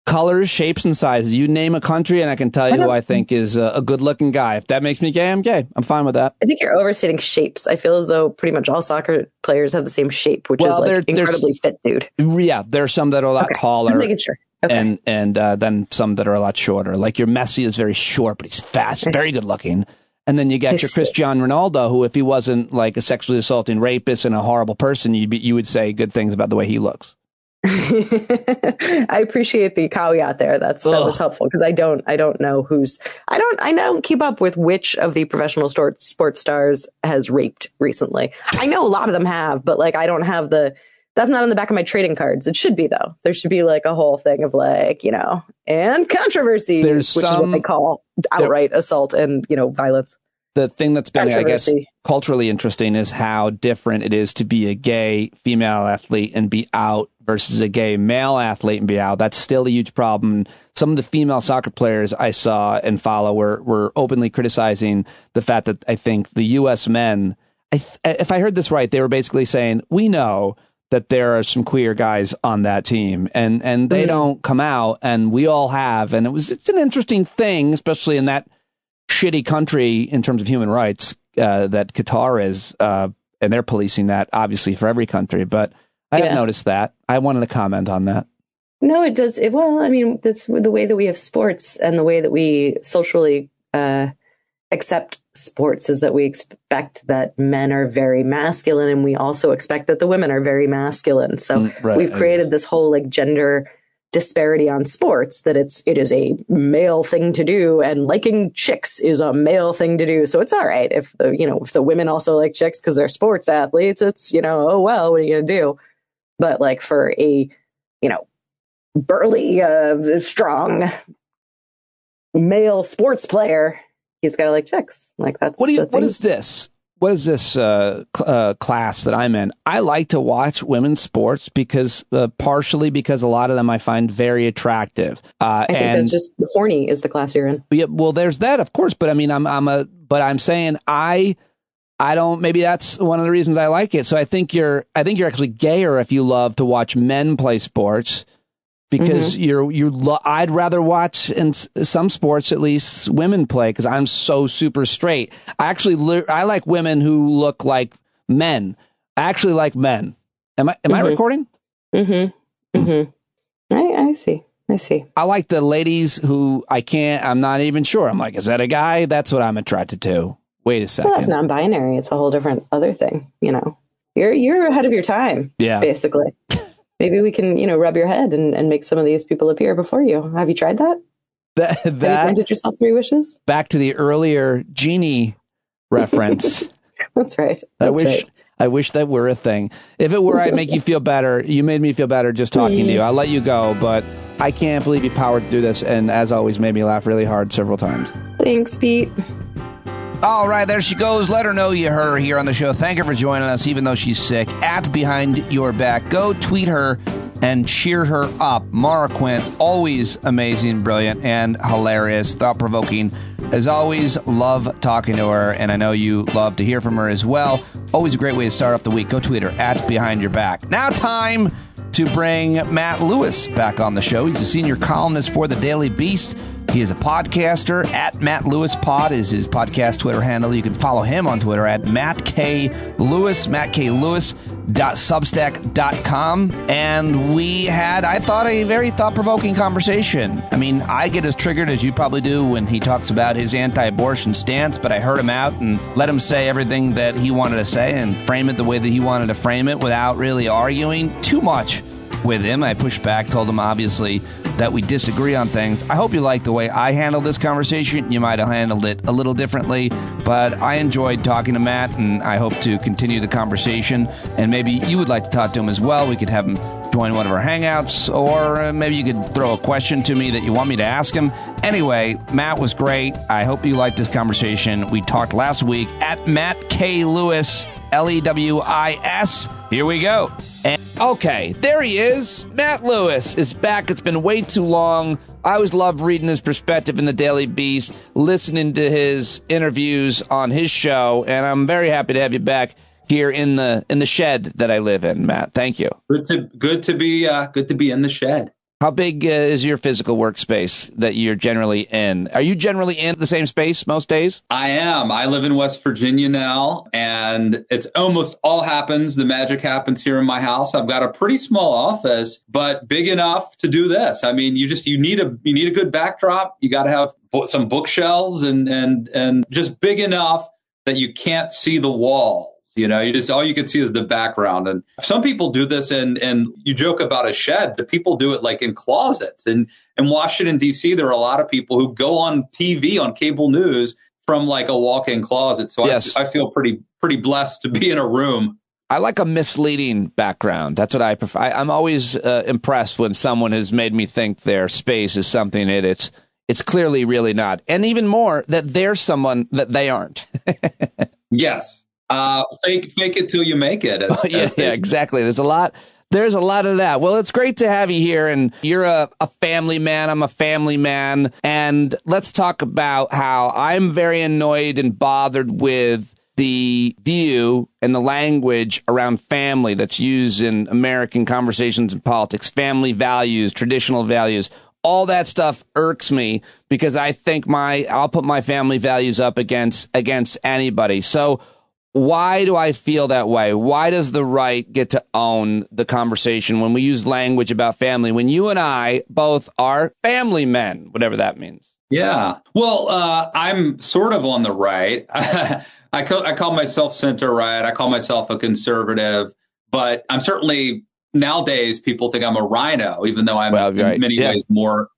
colors, shapes, and sizes. You name a country and I can tell you who I think is a good looking guy. If that makes me gay, I'm gay. I'm fine with that. I think you're overstating shapes. I feel as though pretty much all soccer players have the same shape, which is like incredibly fit dude. Yeah, there are some that are a lot taller. Just making sure. Okay. And then some that are a lot shorter. Like your Messi is very short, but he's fast, very good looking. And then you got your Cristiano Ronaldo, who, if he wasn't like a sexually assaulting rapist and a horrible person, you would say good things about the way he looks. I appreciate the caveat there. That was helpful, because I don't know I don't keep up with which of the professional sports stars has raped recently. I know a lot of them have, but like I don't have that's not on the back of my trading cards. It should be, though. There should be like a whole thing of like, and controversy, which is what they call outright assault and, violence. The thing that's been, I guess, culturally interesting is how different it is to be a gay female athlete and be out versus a gay male athlete and be out. That's still a huge problem. Some of the female soccer players I saw and follow were openly criticizing the fact that I think the U.S. men, if I heard this right, they were basically saying, we know that there are some queer guys on that team and they don't come out, and we all have. And it's an interesting thing, especially in that shitty country in terms of human rights that Qatar is, and they're policing that obviously for every country. But I have noticed that. I wanted to comment on that. No, it does. Well, I mean, that's the way that we have sports and the way that we socially accept sports is that we expect that men are very masculine, and we also expect that the women are very masculine. So we've created this whole like gender disparity on sports, that it is a male thing to do, and liking chicks is a male thing to do. So it's all right if the women also like chicks because they're sports athletes. It's oh well, what are you gonna do? But like for a burly, strong male sports player, he's got to like chicks. Like that's what is this? What is this class that I'm in? I like to watch women's sports because partially because a lot of them I find very attractive. I think that's just horny is the class you're in. Yeah, well, there's that, of course, but I mean, I'm saying I don't. Maybe that's one of the reasons I like it. So I think you're actually gayer if you love to watch men play sports. Because I'd rather watch in some sports at least women play because I'm so super straight. I like women who look like men. I actually like men. Am I recording? I see. I like the ladies who I'm not even sure. I'm like, is that a guy? That's what I'm attracted to. Wait a second. Well, that's non-binary. It's a whole different other thing. You're ahead of your time. Yeah. Basically. Maybe we can, rub your head and make some of these people appear before you. Have you tried that? Have you granted yourself 3 wishes? Back to the earlier genie reference. That's right. I wish that were a thing. If it were, I'd make you feel better. You made me feel better just talking to you. I'll let you go, but I can't believe you powered through this, and as always, made me laugh really hard several times. Thanks, Pete. All right, there she goes. Let her know you heard her here on the show. Thank her for joining us, even though she's sick. @BehindYourBack. Go tweet her and cheer her up. Maura Quint, always amazing, brilliant, and hilarious, thought-provoking. As always, love talking to her, and I know you love to hear from her as well. Always a great way to start off the week. Go tweet her @BehindYourBack. Now time to bring Matt Lewis back on the show. He's a senior columnist for the Daily Beast. He is a podcaster. @MattLewisPod is his podcast Twitter handle. You can follow him on Twitter @MattKLewis, matklewis.substack.com. And we had, I thought, a very thought-provoking conversation. I mean, I get as triggered as you probably do when he talks about his anti-abortion stance, but I heard him out and let him say everything that he wanted to say and frame it the way that he wanted to frame it without really arguing too much with him. I pushed back, told him, obviously, that we disagree on things. I hope you like the way I handled this conversation. You might have handled it a little differently, but I enjoyed talking to Matt, and I hope to continue the conversation. And maybe you would like to talk to him as well. We could have him join one of our hangouts, or maybe you could throw a question to me that you want me to ask him. Anyway, Matt was great. I hope you liked this conversation. We talked last week at Matt K. Lewis, Lewis. Here we go. And okay, there he is. Matt Lewis is back. It's been way too long. I always love reading his perspective in the Daily Beast, listening to his interviews on his show, and I'm very happy to have you back here in the shed that I live in, Matt. Thank you. Good to be in the shed. How big is your physical workspace that you're generally in? Are you generally in the same space most days? I am. I live in West Virginia now, and it's almost all happens. The magic happens here in my house. I've got a pretty small office, but big enough to do this. I mean, you need a good backdrop. You got to have some bookshelves and just big enough that you can't see the wall. You know, all you can see is the background. And some people do this, and you joke about a shed, but people do it like in closets. And in Washington, D.C., there are a lot of people who go on TV, on cable news, from like a walk-in closet. So yes. I feel pretty blessed to be in a room. I like a misleading background. That's what I prefer. I'm always impressed when someone has made me think their space is something that it's clearly really not. And even more, that they're someone that they aren't. Yes. Fake it till you make it. Yeah, exactly. There's a lot of that. Well, it's great to have you here, and you're a family man. I'm a family man. And let's talk about how I'm very annoyed and bothered with the view and the language around family that's used in American conversations and politics, family values, traditional values. All that stuff irks me because I think I'll put my family values up against anybody. So why do I feel that way? Why does the right get to own the conversation when we use language about family, when you and I both are family men, whatever that means? Yeah. Well, I'm sort of on the right. I call myself center-right. I call myself a conservative, but I'm certainly, nowadays, people think I'm a rhino, even though I'm in many ways more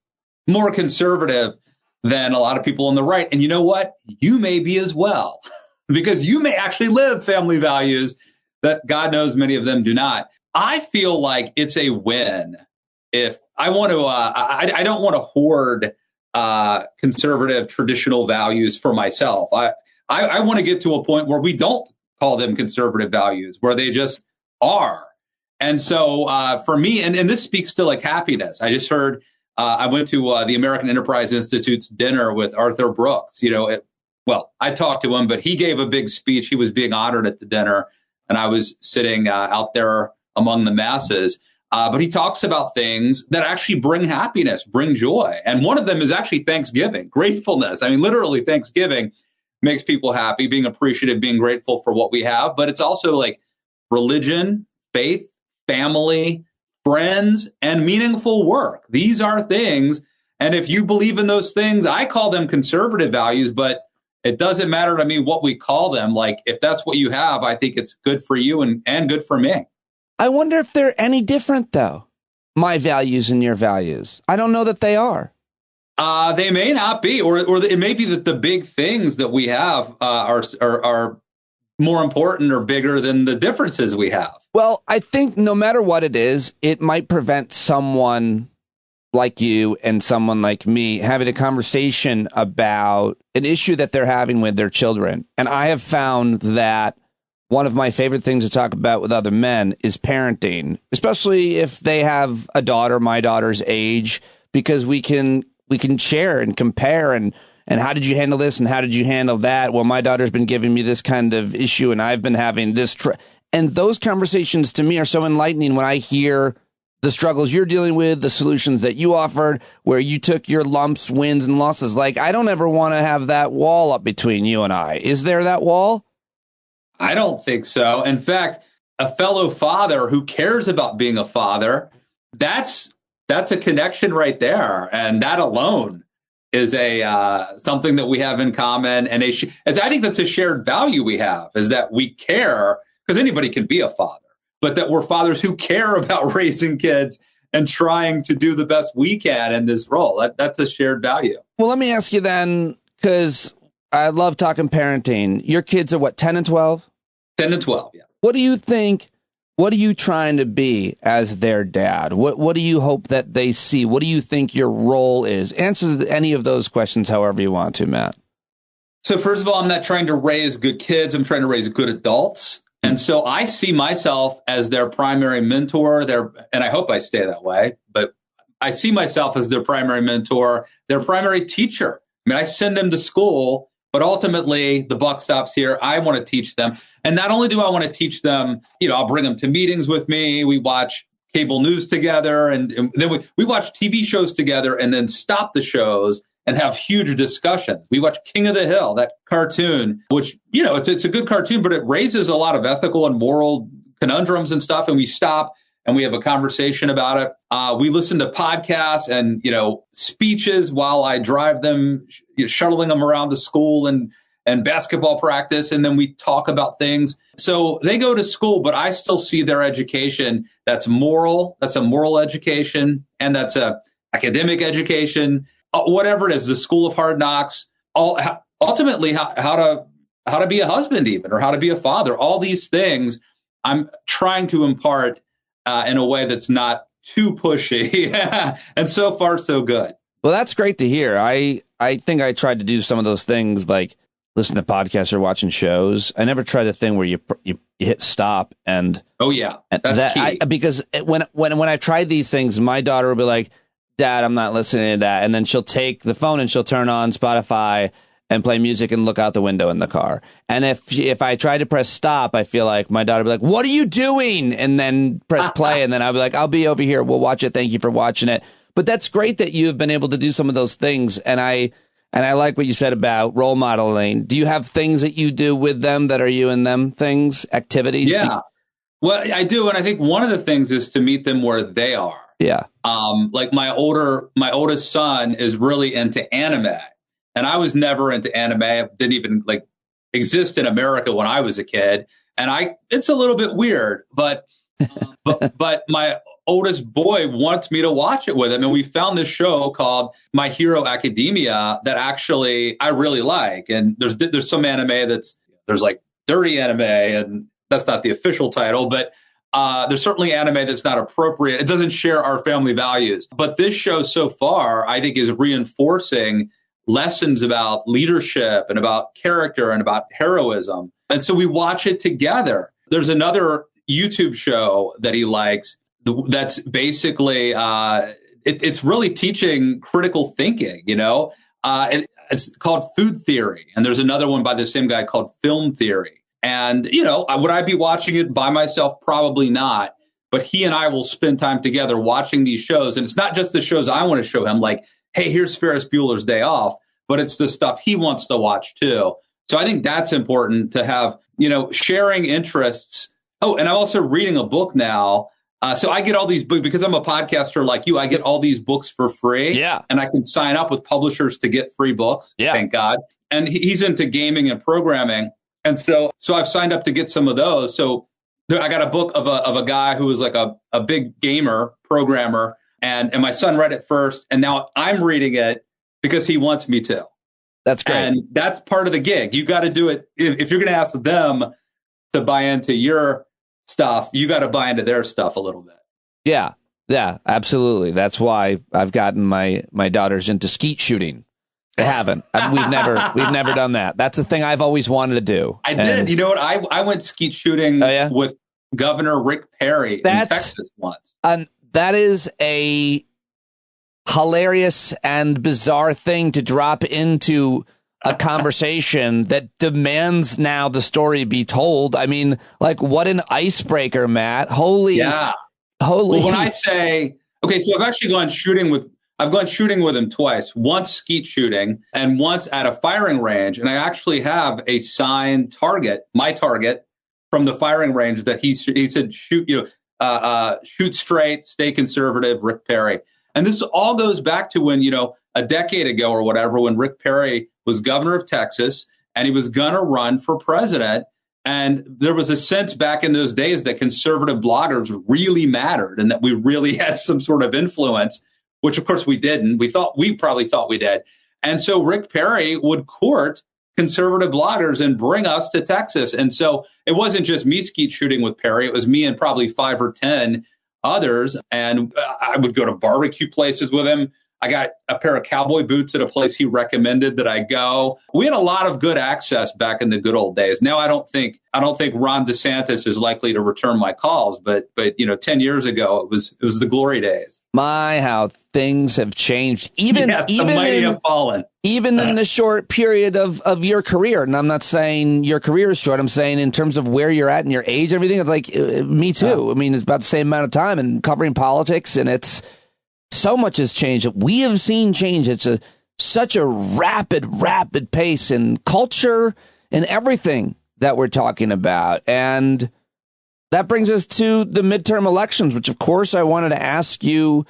conservative than a lot of people on the right. And you know what? You may be as well. Because you may actually live family values that God knows many of them do not. I feel like it's a win if I want to. I don't want to hoard conservative traditional values for myself. I want to get to a point where we don't call them conservative values, where they just are. And so for me, and this speaks to like happiness. I just heard I went to the American Enterprise Institute's dinner with Arthur Brooks. Well, I talked to him, but he gave a big speech. He was being honored at the dinner, and I was sitting out there among the masses. But he talks about things that actually bring happiness, bring joy. And one of them is actually Thanksgiving, gratefulness. I mean, literally, Thanksgiving makes people happy, being appreciative, being grateful for what we have. But it's also like religion, faith, family, friends, and meaningful work. These are things. And if you believe in those things, I call them conservative values, but it doesn't matter to me what we call them. Like, if that's what you have, I think it's good for you and good for me. I wonder if they're any different, though. My values and your values. I don't know that they are. They may not be, or it may be that the big things that we have are more important or bigger than the differences we have. Well, I think no matter what it is, it might prevent someone like you and someone like me having a conversation about an issue that they're having with their children. And I have found that one of my favorite things to talk about with other men is parenting, especially if they have a daughter, my daughter's age, because we can share and compare and how did you handle this and how did you handle that? Well, my daughter's been giving me this kind of issue and I've been having this. And those conversations to me are so enlightening when I hear the struggles you're dealing with, the solutions that you offered, where you took your lumps, wins, and losses. Like, I don't ever want to have that wall up between you and I. Is there that wall? I don't think so. In fact, a fellow father who cares about being a father, that's a connection right there. And that alone is something that we have in common. And I think that's a shared value we have, is that we care, because anybody can be a father, but that we're fathers who care about raising kids and trying to do the best we can in this role. That's a shared value. Well, let me ask you then, because I love talking parenting. Your kids are what, 10 and 12? 10 and 12, yeah. What do you think What are you trying to be as their dad? What do you hope that they see? What do you think your role is? Answer any of those questions however you want to, Matt. So first of all, I'm not trying to raise good kids. I'm trying to raise good adults. And so I see myself as their primary mentor, and I hope I stay that way, but I see myself as their primary mentor, their primary teacher. I mean, I send them to school, but ultimately the buck stops here. I want to teach them. And not only do I want to teach them, I'll bring them to meetings with me. We watch cable news together, and then we watch TV shows together and then stop the shows and have huge discussions. We watch King of the Hill, that cartoon, which, it's a good cartoon, but it raises a lot of ethical and moral conundrums and stuff. And we stop and we have a conversation about it. We listen to podcasts and, speeches while I drive them, shuttling them around to school and basketball practice. And then we talk about things. So they go to school, but I still see their education that's moral. That's a moral education. And that's a academic education. Whatever it is, the school of hard knocks, ultimately how to be a husband even, or how to be a father, all these things I'm trying to impart in a way that's not too pushy. And so far, so good. Well, that's great to hear. I think I tried to do some of those things like listen to podcasts or watching shows. I never tried the thing where you hit stop and. Oh, yeah. That's key. Because when I tried these things, my daughter would be like, Dad, I'm not listening to that. And then she'll take the phone and she'll turn on Spotify and play music and look out the window in the car. And if I try to press stop, I feel like my daughter will be like, what are you doing? And then press play. And then I'll be like, I'll be over here. We'll watch it. Thank you for watching it. But that's great that you've been able to do some of those things. And I like what you said about role modeling. Do you have things that you do with them that are you and them things, activities? Yeah. Well, I do. And I think one of the things is to meet them where they are. Yeah. Like my oldest son is really into anime, and I was never into anime. I didn't even exist in America when I was a kid. And it's a little bit weird, but my oldest boy wants me to watch it with him. And we found this show called My Hero Academia that actually I really like. And there's some anime there's like dirty anime, and that's not the official title, but there's certainly anime that's not appropriate. It doesn't share our family values. But this show so far, I think, is reinforcing lessons about leadership and about character and about heroism. And so we watch it together. There's another YouTube show that he likes that's basically, it's really teaching critical thinking, it's called Food Theory. And there's another one by the same guy called Film Theory. And, would I be watching it by myself? Probably not. But he and I will spend time together watching these shows. And it's not just the shows I want to show him, like, hey, here's Ferris Bueller's Day Off, but it's the stuff he wants to watch, too. So I think that's important to have, sharing interests. Oh, and I'm also reading a book now. So I get all these books because I'm a podcaster like you. I get all these books for free. Yeah. And I can sign up with publishers to get free books. Yeah. Thank God. And he's into gaming and programming. And so I've signed up to get some of those. So I got a book of a guy who was like a big gamer, programmer, and my son read it first. And now I'm reading it because he wants me to. That's great. And that's part of the gig. You got to do it. If you're going to ask them to buy into your stuff, you got to buy into their stuff a little bit. Yeah. Yeah, absolutely. That's why I've gotten my daughters into skeet shooting. I haven't. We've never done that. That's the thing I've always wanted to do. I did. You know what? I went skeet shooting with Governor Rick Perry in Texas once. That is a hilarious and bizarre thing to drop into a conversation that demands now the story be told. I mean, like, what an icebreaker, Matt. Holy. Well, when I say, okay, so I've gone shooting with him twice, once skeet shooting and once at a firing range. And I actually have a signed target, my target from the firing range that he said, shoot straight, stay conservative, Rick Perry. And this all goes back to when, a decade ago or whatever, when Rick Perry was governor of Texas and he was going to run for president. And there was a sense back in those days that conservative bloggers really mattered and that we really had some sort of influence, which of course we didn't. We probably thought we did. And so Rick Perry would court conservative bloggers and bring us to Texas. And so it wasn't just me skeet shooting with Perry. It was me and probably 5 or 10 others. And I would go to barbecue places with him. I got a pair of cowboy boots at a place he recommended that I go. We had a lot of good access back in the good old days. Now, I don't think Ron DeSantis is likely to return my calls, but 10 years ago, it was the glory days. My, how things have changed. Even the mighty have fallen. Even in the short period of your career. And I'm not saying your career is short. I'm saying in terms of where you're at and your age, everything. It's like, me too. I mean, it's about the same amount of time and covering politics, and it's so much has changed. We have seen change. It's such a rapid pace in culture and everything that we're talking about. And that brings us to the midterm elections, which, of course, I wanted to ask you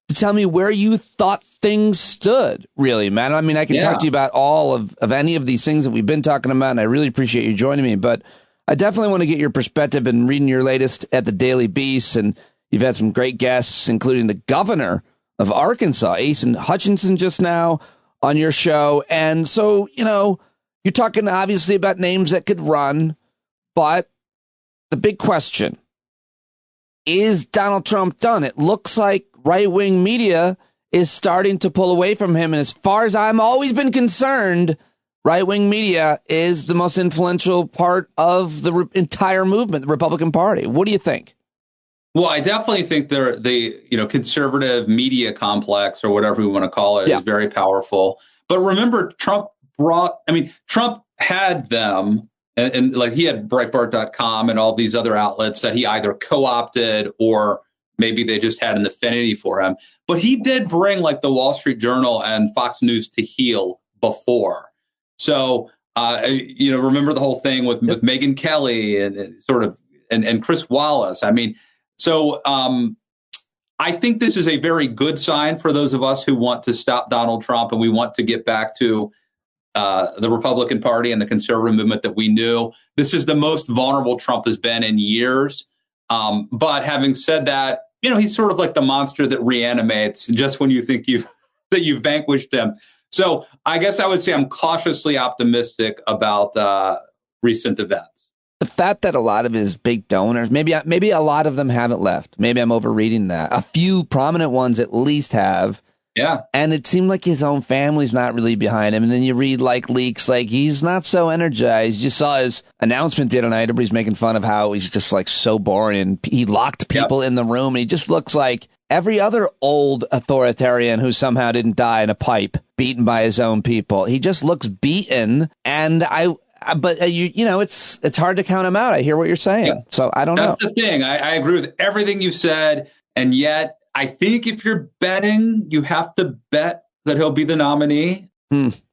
to tell me where you thought things stood, really, man. I mean, I can talk to you about all of any of these things that we've been talking about, and I really appreciate you joining me. But I definitely want to get your perspective and reading your latest at the Daily Beast. And you've had some great guests, including the governor of Arkansas, Asa Hutchinson, just now on your show. And so, you're talking obviously about names that could run, but the big question, is Donald Trump done? It looks like right-wing media is starting to pull away from him. And as far as I've always been concerned, right-wing media is the most influential part of the entire movement, the Republican Party. What do you think? Well, I definitely think the conservative media complex, or whatever we want to call it, is very powerful. But remember, Trump had them, and like he had Breitbart.com and all these other outlets that he either co-opted or maybe they just had an affinity for him. But he did bring like the Wall Street Journal and Fox News to heel before. So, remember the whole thing with Megyn Kelly and Chris Wallace. I mean, so I think this is a very good sign for those of us who want to stop Donald Trump and we want to get back to the Republican Party and the conservative movement that we knew. This is the most vulnerable Trump has been in years. But having said that, he's sort of like the monster that reanimates just when you think you've vanquished him. So I guess I would say I'm cautiously optimistic about recent events. The fact that a lot of his big donors, maybe a lot of them haven't left. Maybe I'm overreading that. A few prominent ones at least have. Yeah. And it seemed like his own family's not really behind him. And then you read like leaks, like he's not so energized. You saw his announcement the other night. Everybody's making fun of how he's just like so boring. And he locked people in the room. And he just looks like every other old authoritarian who somehow didn't die in a pipe, beaten by his own people. He just looks beaten. And it's hard to count him out. I hear what you're saying. Yeah. So I don't know. That's the thing. I agree with everything you said. And yet I think if you're betting, you have to bet that he'll be the nominee.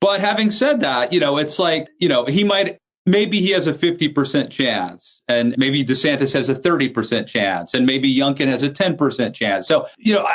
But having said that, it's like, maybe he has a 50% chance and maybe DeSantis has a 30% chance and maybe Youngkin has a 10% chance. So,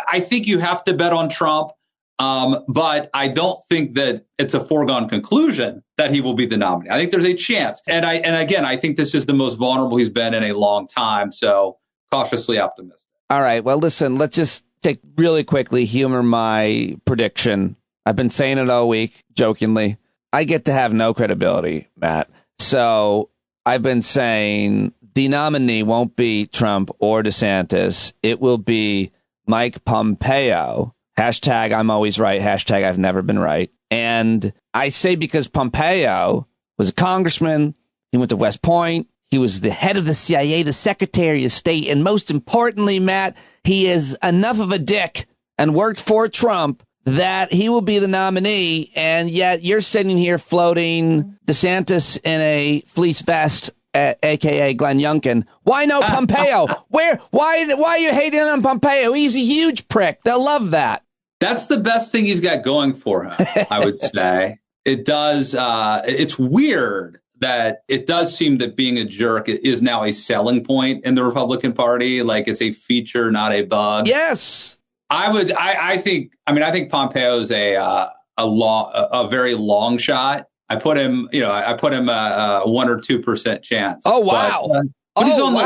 I think you have to bet on Trump. But I don't think that it's a foregone conclusion that he will be the nominee. I think there's a chance. And again, I think this is the most vulnerable he's been in a long time. So cautiously optimistic. All right. Well, listen, let's just take really quickly, humor my prediction. I've been saying it all week, jokingly. I get to have no credibility, Matt. So I've been saying the nominee won't be Trump or DeSantis. It will be Mike Pompeo. Hashtag I'm always right. Hashtag I've never been right. And I say because Pompeo was a congressman. He went to West Point. He was the head of the CIA, the Secretary of State. And most importantly, Matt, he is enough of a dick and worked for Trump that he will be the nominee. And yet you're sitting here floating DeSantis in a fleece vest, a.k.a. Glenn Youngkin. Why no Pompeo? Why are you hating on Pompeo? He's a huge prick. They'll love that. That's the best thing he's got going for him, I would say. It does. It's weird that it does seem that being a jerk is now a selling point in the Republican Party. Like it's a feature, not a bug. Yes. I think Pompeo's a very long shot. I put him a 1 or 2% chance. Oh, wow. But he's on the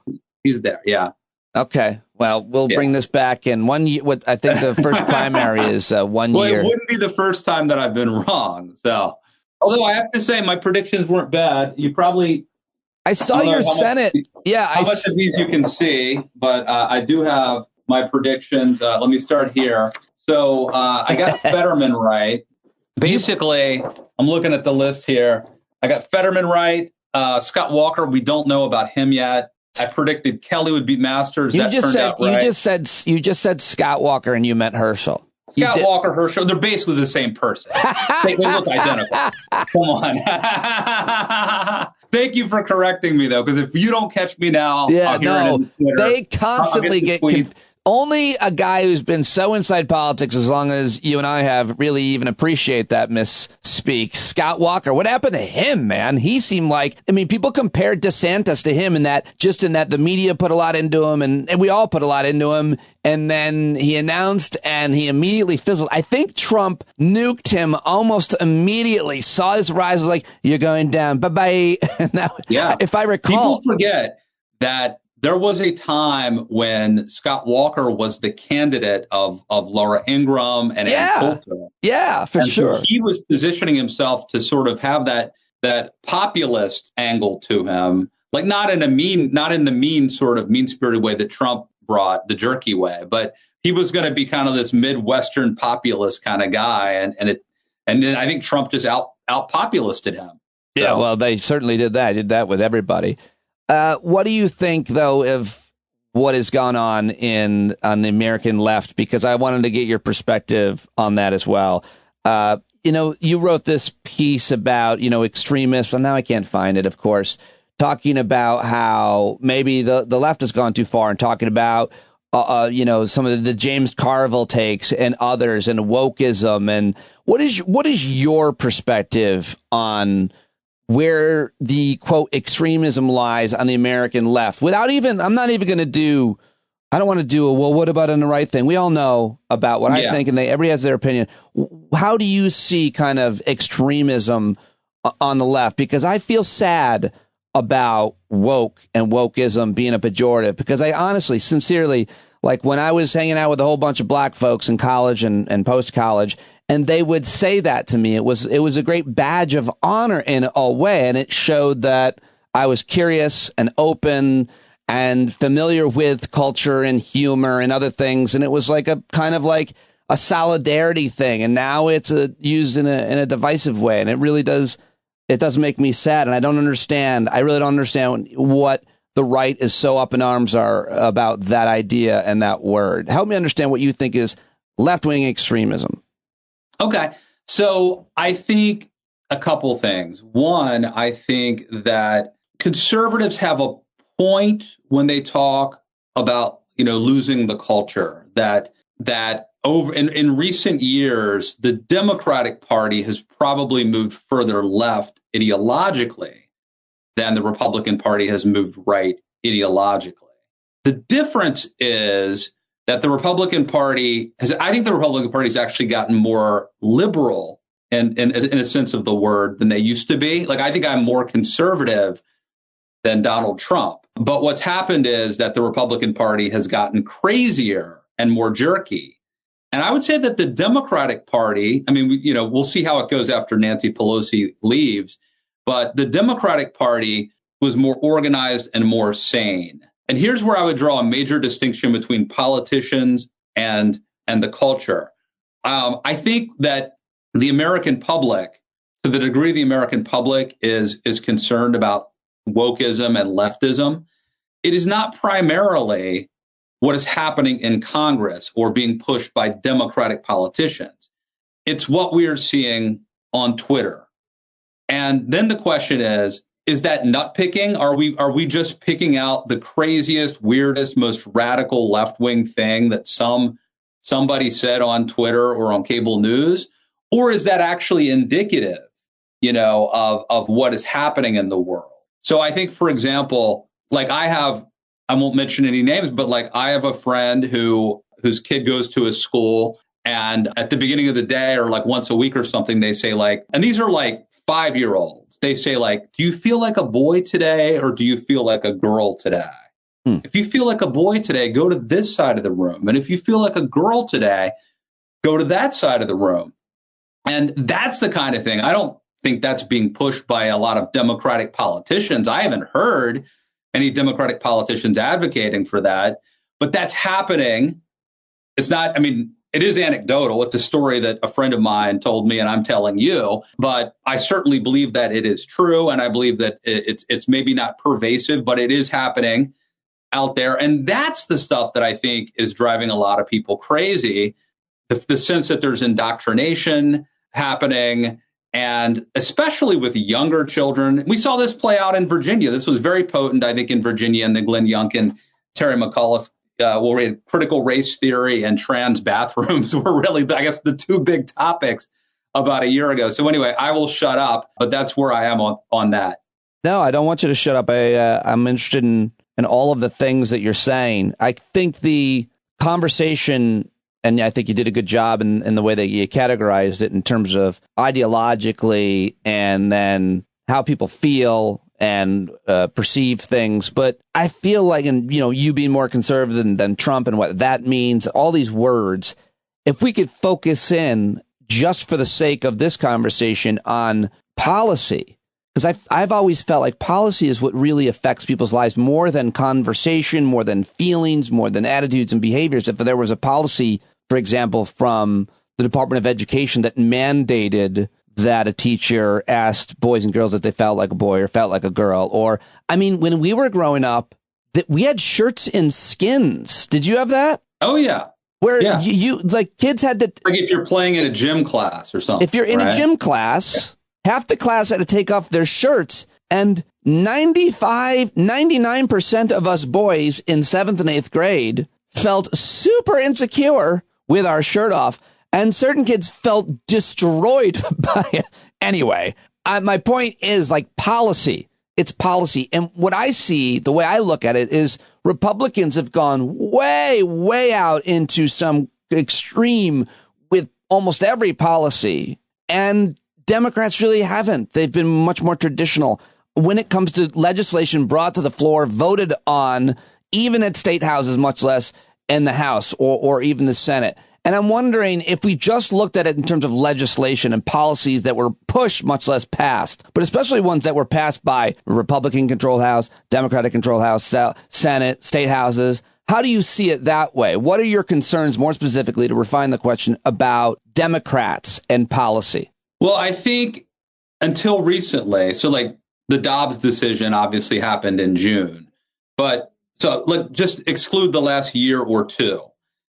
list. He's there. Yeah. Okay. Well, we'll bring this back in 1 year. What I think the first primary is 1 year. It wouldn't be the first time that I've been wrong. So Although I have to say, my predictions weren't bad. You probably... I saw your Senate. How much of these you can see, but I do have my predictions. Let me start here. So I got Fetterman right. Basically, I'm looking at the list here. I got Fetterman right. Scott Walker, we don't know about him yet. I predicted Kelly would beat Masters. You just said Scott Walker, and you meant Herschel. Scott Walker, Herschel, they're basically the same person. They look identical. Come on. Thank you for correcting me, though, because if you don't catch me now, they constantly get only a guy who's been so inside politics as long as you and I have really even appreciate that misspeak. Scott Walker, what happened to him, man? He seemed like, I mean, people compared DeSantis to him in that the media put a lot into him and we all put a lot into him. And then he announced and he immediately fizzled. I think Trump nuked him almost immediately, saw his rise, was like, you're going down. Bye-bye. If I recall. People forget that there was a time when Scott Walker was the candidate of Laura Ingraham and Ann Coulter. Yeah, for sure. So he was positioning himself to sort of have that populist angle to him, like not in the mean sort of mean-spirited way that Trump brought, the jerky way, but he was going to be kind of this Midwestern populist kind of guy, and then I think Trump just out populisted him. Yeah, so. Well, they certainly did that. Did that with everybody. What do you think, though, of what has gone on the American left? Because I wanted to get your perspective on that as well. You wrote this piece about, extremists, and now I can't find it, of course, talking about how maybe the left has gone too far and talking about, some of the James Carville takes and others and wokeism. And what is your perspective on where the quote extremism lies on the American left? I don't want to do what about on the right thing? We all know about what I think, and everybody has their opinion. How do you see kind of extremism on the left? Because I feel sad about woke and wokeism being a pejorative, because I honestly, sincerely, like when I was hanging out with a whole bunch of black folks in college and post-college, and they would say that to me, it was a great badge of honor in a way. And it showed that I was curious and open and familiar with culture and humor and other things. And it was like a kind of like a solidarity thing. And now it's used in a divisive way. And it really does make me sad. And I really don't understand what the right is so up in arms are about that idea and that word. Help me understand what you think is left-wing extremism. Okay. So I think a couple things. One, I think that conservatives have a point when they talk about, losing the culture, that over in recent years, the Democratic Party has probably moved further left ideologically than the Republican Party has moved right ideologically. The difference is that the Republican Party has actually gotten more liberal in a sense of the word than they used to be. Like, I think I'm more conservative than Donald Trump. But what's happened is that the Republican Party has gotten crazier and more jerky. And I would say that the Democratic Party, we'll see how it goes after Nancy Pelosi leaves, but the Democratic Party was more organized and more sane. And here's where I would draw a major distinction between politicians and the culture. I think that the American public, to the degree the American public is concerned about wokeism and leftism, it is not primarily what is happening in Congress or being pushed by Democratic politicians. It's what we are seeing on Twitter. And then the question is that nut picking? Are we just picking out the craziest, weirdest, most radical left-wing thing that somebody said on Twitter or on cable news? Or is that actually indicative, of what is happening in the world? So I think, for example, like I won't mention any names, but like I have a friend whose kid goes to a school, and at the beginning of the day or like once a week or something, they say like, and these are like 5-year-olds. They say like, do you feel like a boy today or do you feel like a girl today? If you feel like a boy today, go to this side of the room. And if you feel like a girl today, go to that side of the room. And that's the kind of thing. I don't think that's being pushed by a lot of Democratic politicians. I haven't heard any Democratic politicians advocating for that, but that's happening. It's not, I mean, it is anecdotal. It's a story that a friend of mine told me and I'm telling you, but I certainly believe that it is true. And I believe that it's maybe not pervasive, but it is happening out there. And that's the stuff that I think is driving a lot of people crazy. The sense that there's indoctrination happening, and especially with younger children. We saw this play out in Virginia. This was very potent, I think, in Virginia, and the Glenn Youngkin, Terry McAuliffe, critical race theory and trans bathrooms were really, I guess, the two big topics about a year ago. So anyway, I will shut up, but that's where I am on that. No, I don't want you to shut up. I'm interested in all of the things that you're saying. I think the conversation, and I think you did a good job in the way that you categorized it in terms of ideologically and then how people feel and perceive things. But I feel like, and you being more conservative than Trump and what that means, all these words, if we could focus in just for the sake of this conversation on policy, because I've always felt like policy is what really affects people's lives more than conversation, more than feelings, more than attitudes and behaviors. If there was a policy, for example, from the Department of Education that mandated that a teacher asked boys and girls if they felt like a boy or felt like a girl, or, I mean, when we were growing up, that we had shirts in skins. Did you have that? Oh, yeah. Where you like kids had to, like if you're playing in a gym class or something. If you're in a gym class, half the class had to take off their shirts, and 99% of us boys in 7th and 8th grade felt super insecure with our shirt off, and certain kids felt destroyed by it. Anyway, my point is, like, policy. It's policy. And what I see, the way I look at it, is Republicans have gone way, way out into some extreme with almost every policy. And Democrats really haven't. They've been much more traditional. When it comes to legislation brought to the floor, voted on, even at state houses, much less in the House or even the Senate. And I'm wondering if we just looked at it in terms of legislation and policies that were pushed, much less passed, but especially ones that were passed by Republican-controlled House, Democratic-controlled House, Senate, state houses. How do you see it that way? What are your concerns, more specifically, to refine the question, about Democrats and policy? Well, I think until recently, so like the Dobbs decision obviously happened in June, but so just exclude the last year or two.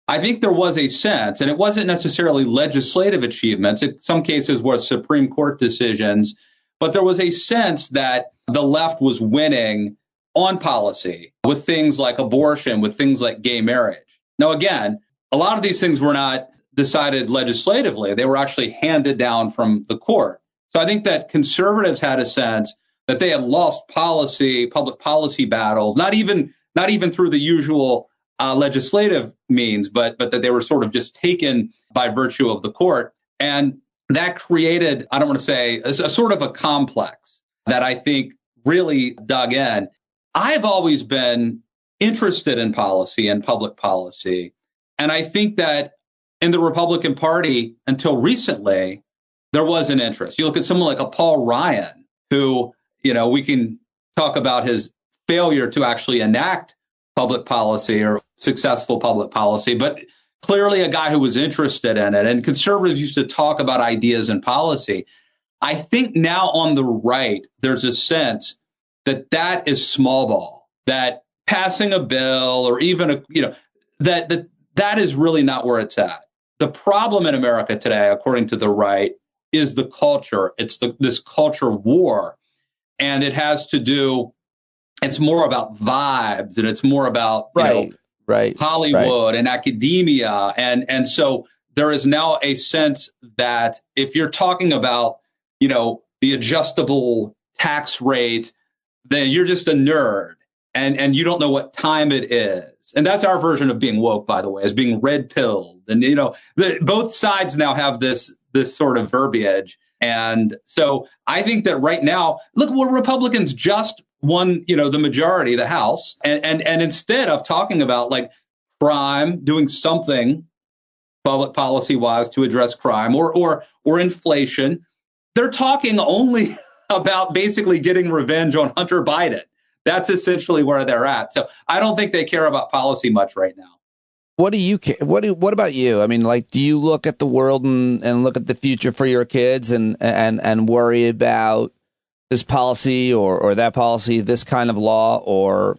I think there was a sense, and it wasn't necessarily legislative achievements. In some cases were Supreme Court decisions, but there was a sense that the left was winning on policy with things like abortion, with things like gay marriage. Now, again, a lot of these things were not decided legislatively. They were actually handed down from the court. So I think that conservatives had a sense that they had lost public policy battles, not even through the usual legislative means, but that they were sort of just taken by virtue of the court. And that created, I don't want to say, a sort of a complex that I think really dug in. I've always been interested in policy and public policy. And I think that in the Republican Party, until recently, there was an interest. You look at someone like a Paul Ryan, who, we can talk about his failure to actually enact public policy or successful public policy, but clearly a guy who was interested in it. And conservatives used to talk about ideas and policy. I think now on the right, there's a sense that is small ball, that passing a bill or even that is really not where it's at. The problem in America today, according to the right, is the culture. It's this culture war. And it has to do, it's more about vibes, and it's more about Hollywood and academia. And so there is now a sense that if you're talking about, the adjustable tax rate, then you're just a nerd and you don't know what time it is. And that's our version of being woke, by the way, is being red-pilled. And, both sides now have this sort of verbiage. And so I think that right now, look, we're Republicans just won, the majority of the House. And instead of talking about like crime, doing something public policy wise to address crime or inflation, they're talking only about basically getting revenge on Hunter Biden. That's essentially where they're at. So I don't think they care about policy much right now. What do you care? What about you? I mean, like, do you look at the world and look at the future for your kids and worry about this policy or that policy, this kind of law or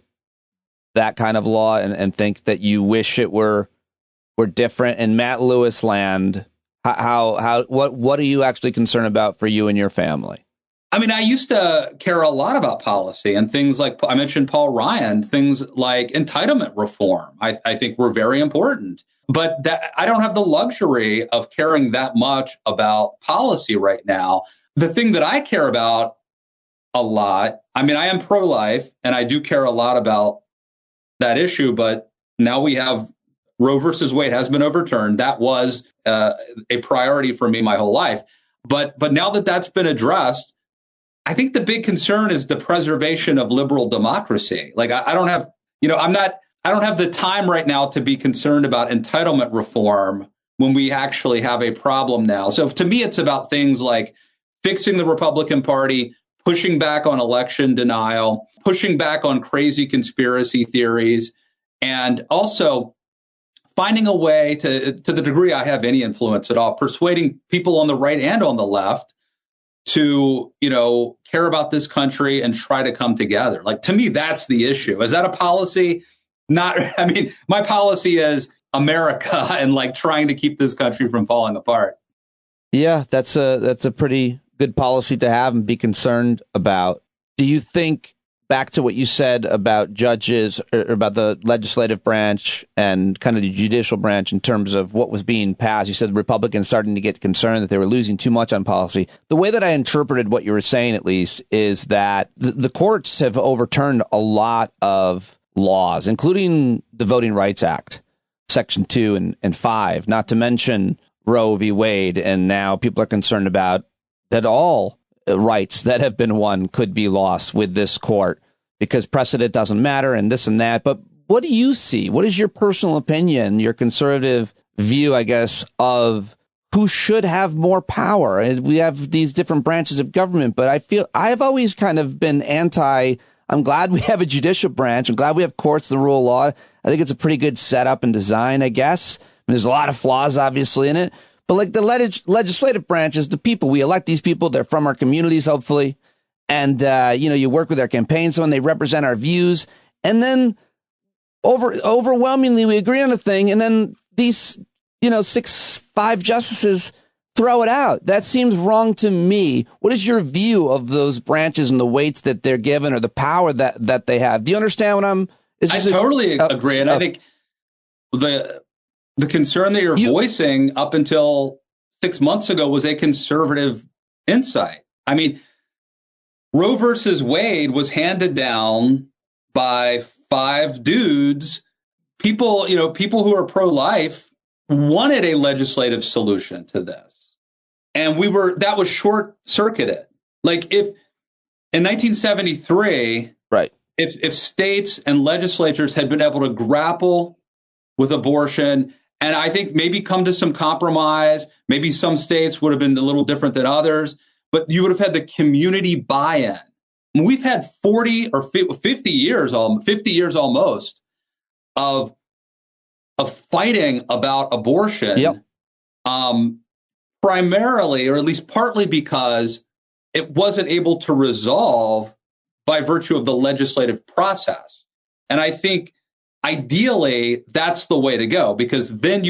that kind of law, and think that you wish it were different? In Matt Lewis land, what are you actually concerned about for you and your family? I mean, I used to care a lot about policy and things like, I mentioned Paul Ryan, things like entitlement reform, I think were very important. But I don't have the luxury of caring that much about policy right now. The thing that I care about a lot, I mean, I am pro-life and I do care a lot about that issue, but now we have Roe versus Wade has been overturned. That was a priority for me my whole life. But now that that's been addressed, I think the big concern is the preservation of liberal democracy. Like I don't have, I don't have the time right now to be concerned about entitlement reform when we actually have a problem now. So to me, it's about things like fixing the Republican Party, pushing back on election denial, pushing back on crazy conspiracy theories, and also finding a way to the degree I have any influence at all, persuading people on the right and on the left to, care about this country and try to come together. Like, to me, that's the issue. Is that a policy? Not, I mean, my policy is America and like trying to keep this country from falling apart. Yeah, that's a pretty good policy to have and be concerned about. Do you think, back to what you said about judges, or about the legislative branch and kind of the judicial branch in terms of what was being passed, you said the Republicans starting to get concerned that they were losing too much on policy. The way that I interpreted what you were saying, at least, is that the courts have overturned a lot of laws, including the Voting Rights Act, Section 2 and 5, not to mention Roe v. Wade. And now people are concerned about that all rights that have been won could be lost with this court because precedent doesn't matter and this and that. But what do you see? What is your personal opinion, your conservative view, I guess, of who should have more power? And we have these different branches of government, but I feel I've always kind of been I'm glad we have a judicial branch. I'm glad we have courts, the rule of law. I think it's a pretty good setup and design, I guess. And there's a lot of flaws, obviously, in it. But like the legislative branch is the people. We elect these people. They're from our communities, hopefully. And, you work with our campaigns when they represent our views. And then overwhelmingly, we agree on a thing. And then these, 5 justices throw it out. That seems wrong to me. What is your view of those branches and the weights that they're given or the power that they have? Do you understand what I totally agree. And I think the concern that you're voicing up until 6 months ago was a conservative insight. I mean, Roe versus Wade was handed down by 5 dudes. People who are pro-life wanted a legislative solution to this. And that was short-circuited. Like if in 1973, right, if states and legislatures had been able to grapple with abortion and I think maybe come to some compromise, maybe some states would have been a little different than others, but you would have had the community buy-in. And we've had 40 or 50 years almost of fighting about abortion. Yep. Primarily, or at least partly because it wasn't able to resolve by virtue of the legislative process. And I think ideally that's the way to go, because then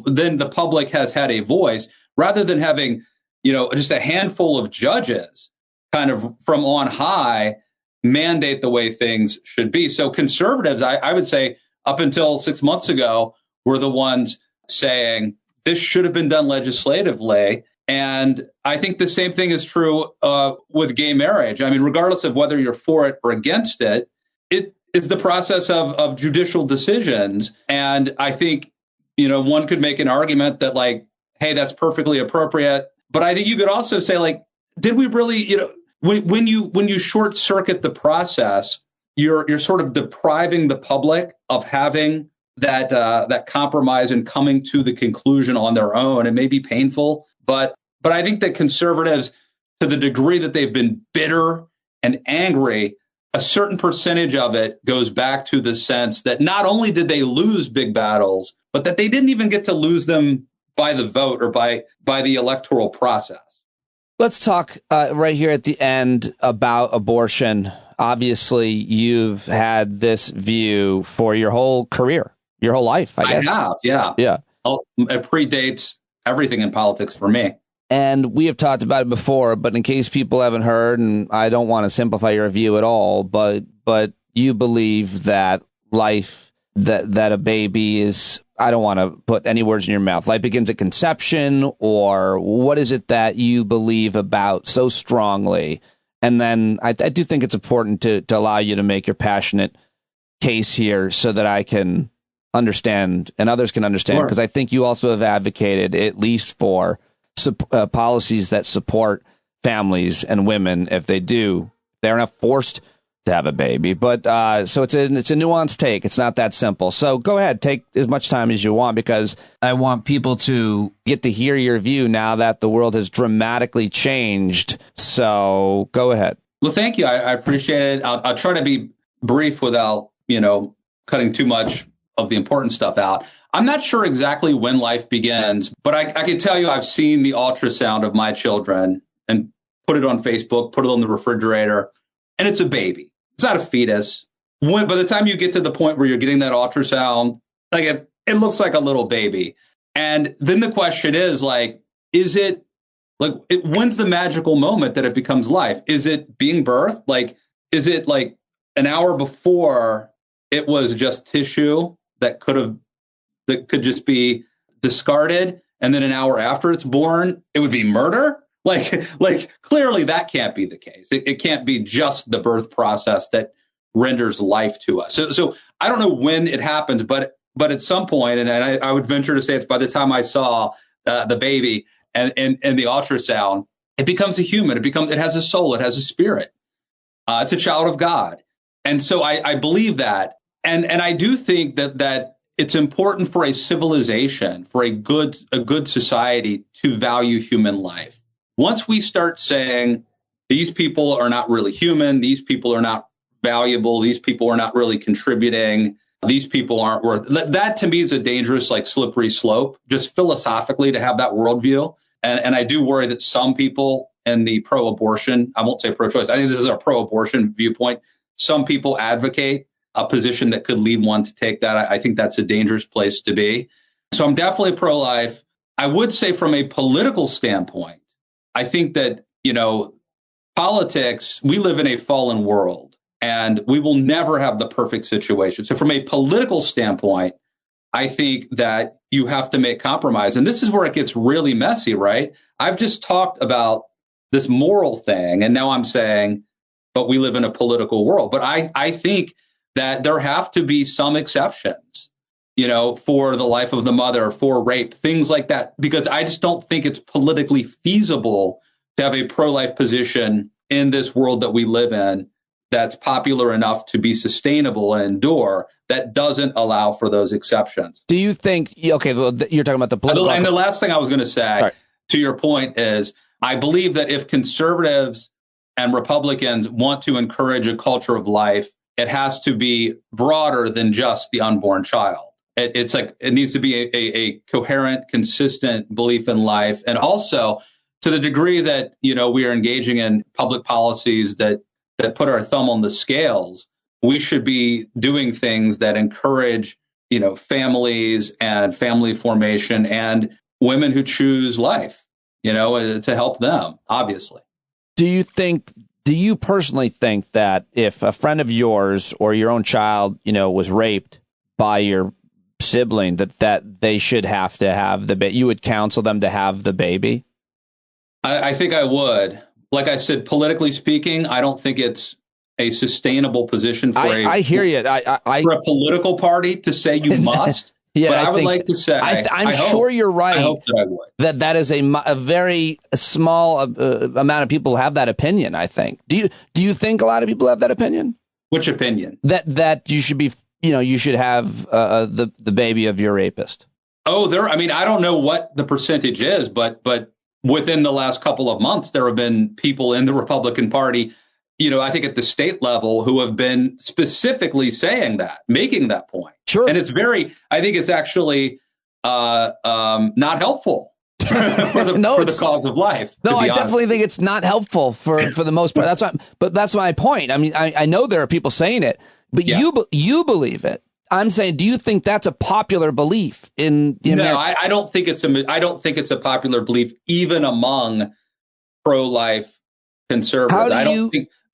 then the public has had a voice rather than having, just a handful of judges kind of from on high mandate the way things should be. So conservatives, I would say up until 6 months ago, were the ones saying, this should have been done legislatively. And I think the same thing is true with gay marriage. I mean, regardless of whether you're for it or against it, it is the process of judicial decisions. And I think, one could make an argument that like, hey, that's perfectly appropriate. But I think you could also say like, did we really, when you short circuit the process, you're sort of depriving the public of having that compromise and coming to the conclusion on their own. It may be painful, but I think that conservatives to the degree that they've been bitter and angry, a certain percentage of it goes back to the sense that not only did they lose big battles, but that they didn't even get to lose them by the vote or by the electoral process. Let's talk right here at the end about abortion. Obviously, you've had this view for your whole career, your whole life, I guess. I have, yeah. Yeah. It predates everything in politics for me. And we have talked about it before, but in case people haven't heard, and I don't want to simplify your view at all, but you believe that life, that a baby is, I don't want to put any words in your mouth, life begins at conception, or what is it that you believe about so strongly? And then I do think it's important to allow you to make your passionate case here so that I can understand and others can understand, because I think you also have advocated, at least for policies that support families and women if they're not forced to have a baby. But so it's a nuanced take. It's not that simple. So go ahead, take as much time as you want, because I want people to get to hear your view now that the world has dramatically changed. So go ahead. Well, thank you. I appreciate it. I'll try to be brief without, cutting too much of the important stuff out. I'm not sure exactly when life begins, but I can tell you I've seen the ultrasound of my children and put it on Facebook, put it on the refrigerator, and it's a baby. It's not a fetus. By the time you get to the point where you're getting that ultrasound, like it looks like a little baby. And then the question is is it when's the magical moment that it becomes life? Is it being birthed? Is it like an hour before it was just tissue that could just be discarded, and then an hour after it's born, it would be murder? Clearly that can't be the case. It can't be just the birth process that renders life to us. So I don't know when it happens, but at some point, and I would venture to say it's by the time I saw the baby and the ultrasound, it becomes a human. It has a soul. It has a spirit. It's a child of God. And so I believe that. And I do think that it's important for a civilization, for a good society, to value human life. Once we start saying these people are not really human, these people are not valuable, these people are not really contributing, these people aren't worth, that to me is a dangerous, slippery slope, just philosophically, to have that worldview. And I do worry that some people in the pro-abortion, I won't say pro-choice, I think this is a pro-abortion viewpoint, some people advocate a position that could lead one to take that. I think that's a dangerous place to be. So I'm definitely pro-life. I would say from a political standpoint, I think that, politics, we live in a fallen world and we will never have the perfect situation. So from a political standpoint, I think that you have to make compromise. And this is where it gets really messy, right? I've just talked about this moral thing, and now I'm saying, but we live in a political world. But I think that there have to be some exceptions, for the life of the mother, for rape, things like that, because I just don't think it's politically feasible to have a pro-life position in this world that we live in that's popular enough to be sustainable and endure, that doesn't allow for those exceptions. Do you think, okay, well, you're talking about the political... And the last thing I was going to say, to your point, is I believe that if conservatives and Republicans want to encourage a culture of life, it has to be broader than just the unborn child. It needs to be a coherent, consistent belief in life. And also, to the degree that, we are engaging in public policies that put our thumb on the scales, we should be doing things that encourage, families and family formation and women who choose life, to help them, obviously. Do you personally think that if a friend of yours or your own child, was raped by your sibling, that they should have to have the baby? You would counsel them to have the baby? I think I would. Like I said, politically speaking, I don't think it's a sustainable position for I hear you. For a political party to say you must. Yeah, but I would like to say, I'm sure you're right. I hope that I would. That is a very small amount of people have that opinion, I think. Do you think a lot of people have that opinion? Which opinion? That you should be, you should have the baby of your rapist. Oh, I don't know what the percentage is, but within the last couple of months, there have been people in the Republican Party, I think at the state level, who have been specifically saying that, making that point. Sure. And I think it's actually not helpful for the cause of life. No, I definitely think it's not helpful for the most part. That's my point. I mean, I know there are people saying it, but you believe it. I'm saying, do you think that's a popular belief in the American? No, I don't think it's a popular belief even among pro-life conservatives.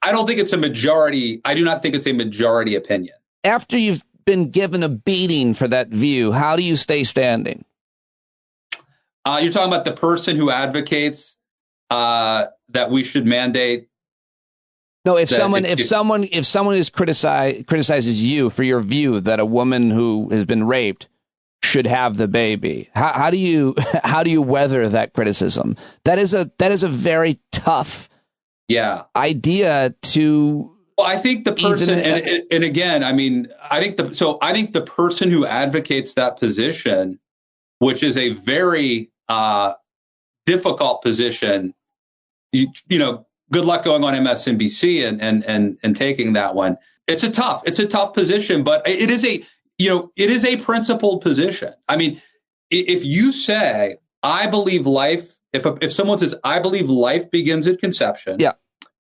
I don't think it's a majority. I do not think it's a majority opinion. After you've been given a beating for that view, how do you stay standing? You're talking about the person who advocates that we should mandate. No, if someone is criticizes you for your view that a woman who has been raped should have the baby, how do you weather that criticism? That is a very tough idea to. Well, I think the person, and again, I mean, I think the person who advocates that position, which is a very difficult position, good luck going on MSNBC and taking that one. It's a tough position, but it is a principled position. I mean, if you say, I believe life, if someone says, I believe life begins at conception,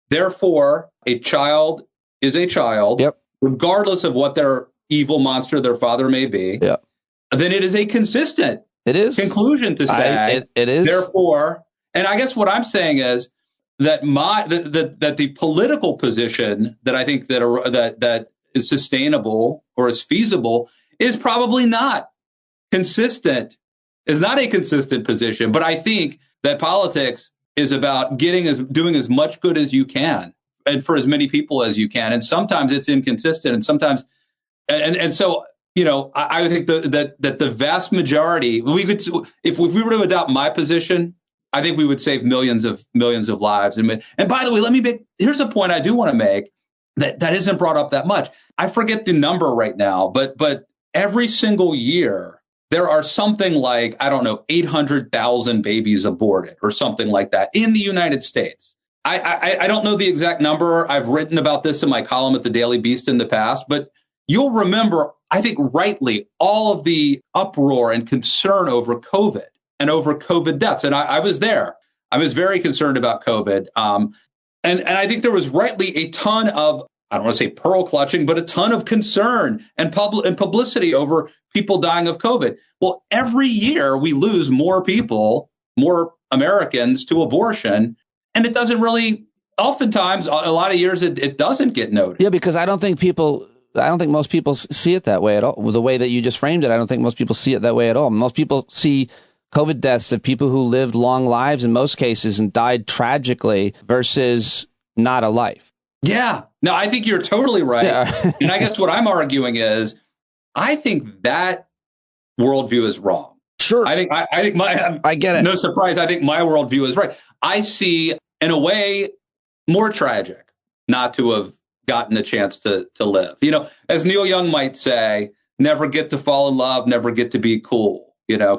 therefore a child is a child, regardless of what their evil monster their father may be, then it is a consistent conclusion to say, it is. Therefore, and I guess what I'm saying is, that the political position that I think that is sustainable or is feasible is probably not consistent. Is not a consistent position, but I think that politics is about doing as much good as you can and for as many people as you can, and sometimes it's inconsistent, and sometimes, and so I think that the vast majority if we were to adopt my position, I think we would save millions of lives. And by the way, here's a point I do want to make that isn't brought up that much. I forget the number right now, but every single year there are something like, 800,000 babies aborted or something like that in the United States. I don't know the exact number. I've written about this in my column at the Daily Beast in the past, but you'll remember, I think rightly, all of the uproar and concern over COVID. And over COVID deaths. And I was there. I was very concerned about COVID. And I think there was rightly a ton of, I don't want to say pearl clutching, but a ton of concern and publicity over people dying of COVID. Well, every year we lose more Americans to abortion. And it doesn't really, oftentimes, a lot of years, it doesn't get noted. Yeah, because I don't think most people see it that way at all. The way that you just framed it, I don't think most people see it that way at all. Most people see COVID deaths of people who lived long lives in most cases and died tragically versus not a life. Yeah. No, I think you're totally right. Yeah. And I guess what I'm arguing is, I think that worldview is wrong. Sure. I think I get it. No surprise. I think my worldview is right. I see, in a way, more tragic not to have gotten a chance to live. As Neil Young might say, never get to fall in love, never get to be cool.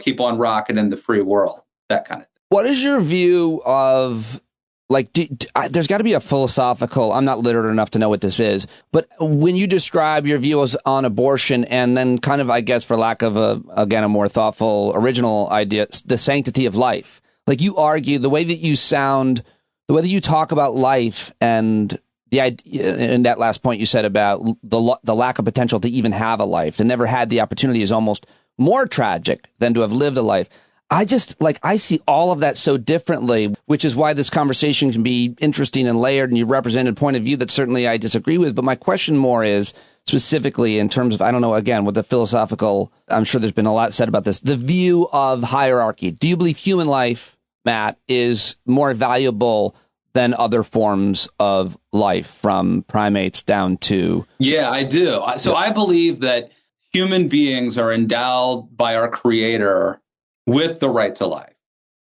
Keep on rocking in the free world, that kind of thing. What is your view of, there's got to be a philosophical, I'm not literate enough to know what this is, but when you describe your views on abortion and then kind of, I guess, for lack of a more thoughtful, original idea, the sanctity of life, you argue the way that you sound, the way that you talk about life and the idea, in that last point you said about the lack of potential to even have a life, to never had the opportunity is almost more tragic than to have lived a life. I just I see all of that so differently, which is why this conversation can be interesting and layered, and you represented a point of view that certainly I disagree with. But my question more is specifically in terms of, I don't know, again, with the philosophical, I'm sure there's been a lot said about this, the view of hierarchy. Do you believe human life, Matt, is more valuable than other forms of life, from primates down to? Yeah, I do. So I believe that human beings are endowed by our Creator with the right to life.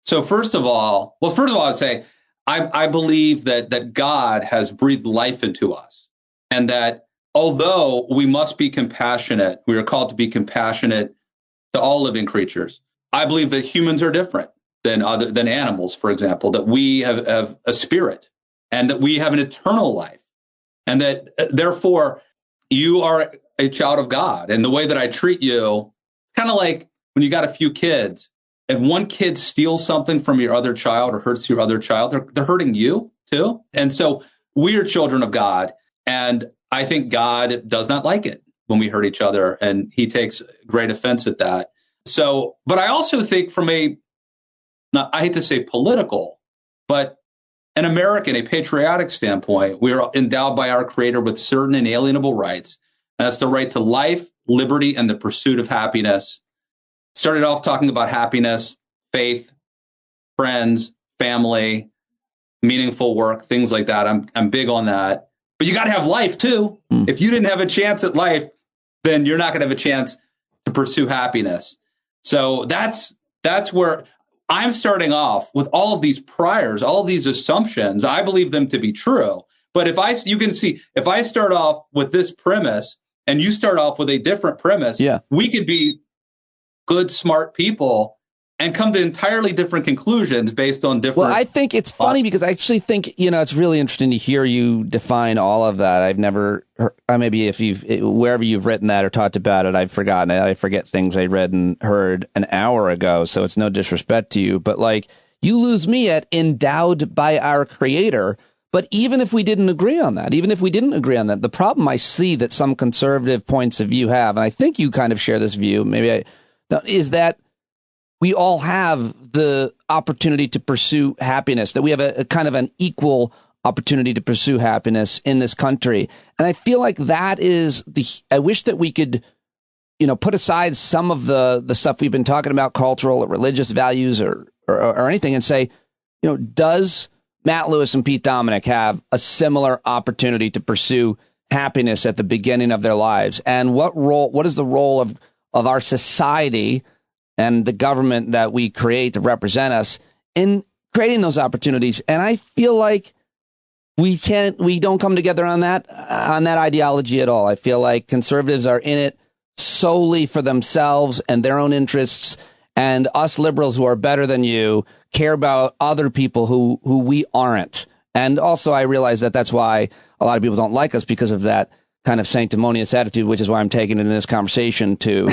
So first of all, I'd say I believe that God has breathed life into us, and that although we must be compassionate, we are called to be compassionate to all living creatures. I believe that humans are different. than animals, for example, that we have a spirit and that we have an eternal life, and that therefore you are a child of God. And the way that I treat you, kind of like when you got a few kids, if one kid steals something from your other child or hurts your other child, they're hurting you too. And so we are children of God, and I think God does not like it when we hurt each other, and he takes great offense at that. So, but I also think from I hate to say political, but an American, a patriotic standpoint, we are endowed by our Creator with certain inalienable rights. And that's the right to life, liberty, and the pursuit of happiness. Started off talking about happiness, faith, friends, family, meaningful work, things like that. I'm big on that. But you got to have life too. If you didn't have a chance at life, then you're not going to have a chance to pursue happiness. So that's where I'm starting off with all of these priors, all of these assumptions. I believe them to be true. But if I start off with this premise and you start off with a different premise, we could be good, smart people and come to entirely different conclusions based on different. Well, I think it's funny because I actually think, it's really interesting to hear you define all of that. I've never heard, maybe wherever you've written that or talked about it, I've forgotten it. I forget things I read and heard an hour ago. So it's no disrespect to you, but like you lose me at endowed by our Creator. But even if we didn't agree on that, the problem I see that some conservative points of view have, and I think you kind of share this view, is that we all have the opportunity to pursue happiness, that we have a kind of an equal opportunity to pursue happiness in this country. And I feel like that is I wish that we could, put aside some of the stuff we've been talking about, cultural or religious values or anything, and say, does Matt Lewis and Pete Dominick have a similar opportunity to pursue happiness at the beginning of their lives? And what is the role of our society and the government that we create to represent us in creating those opportunities? And I feel like we don't come together on that ideology at all. I feel like conservatives are in it solely for themselves and their own interests, and us liberals who are better than you care about other people who we aren't. And also I realize that that's why a lot of people don't like us, because of that kind of sanctimonious attitude, which is why I'm taking it in this conversation to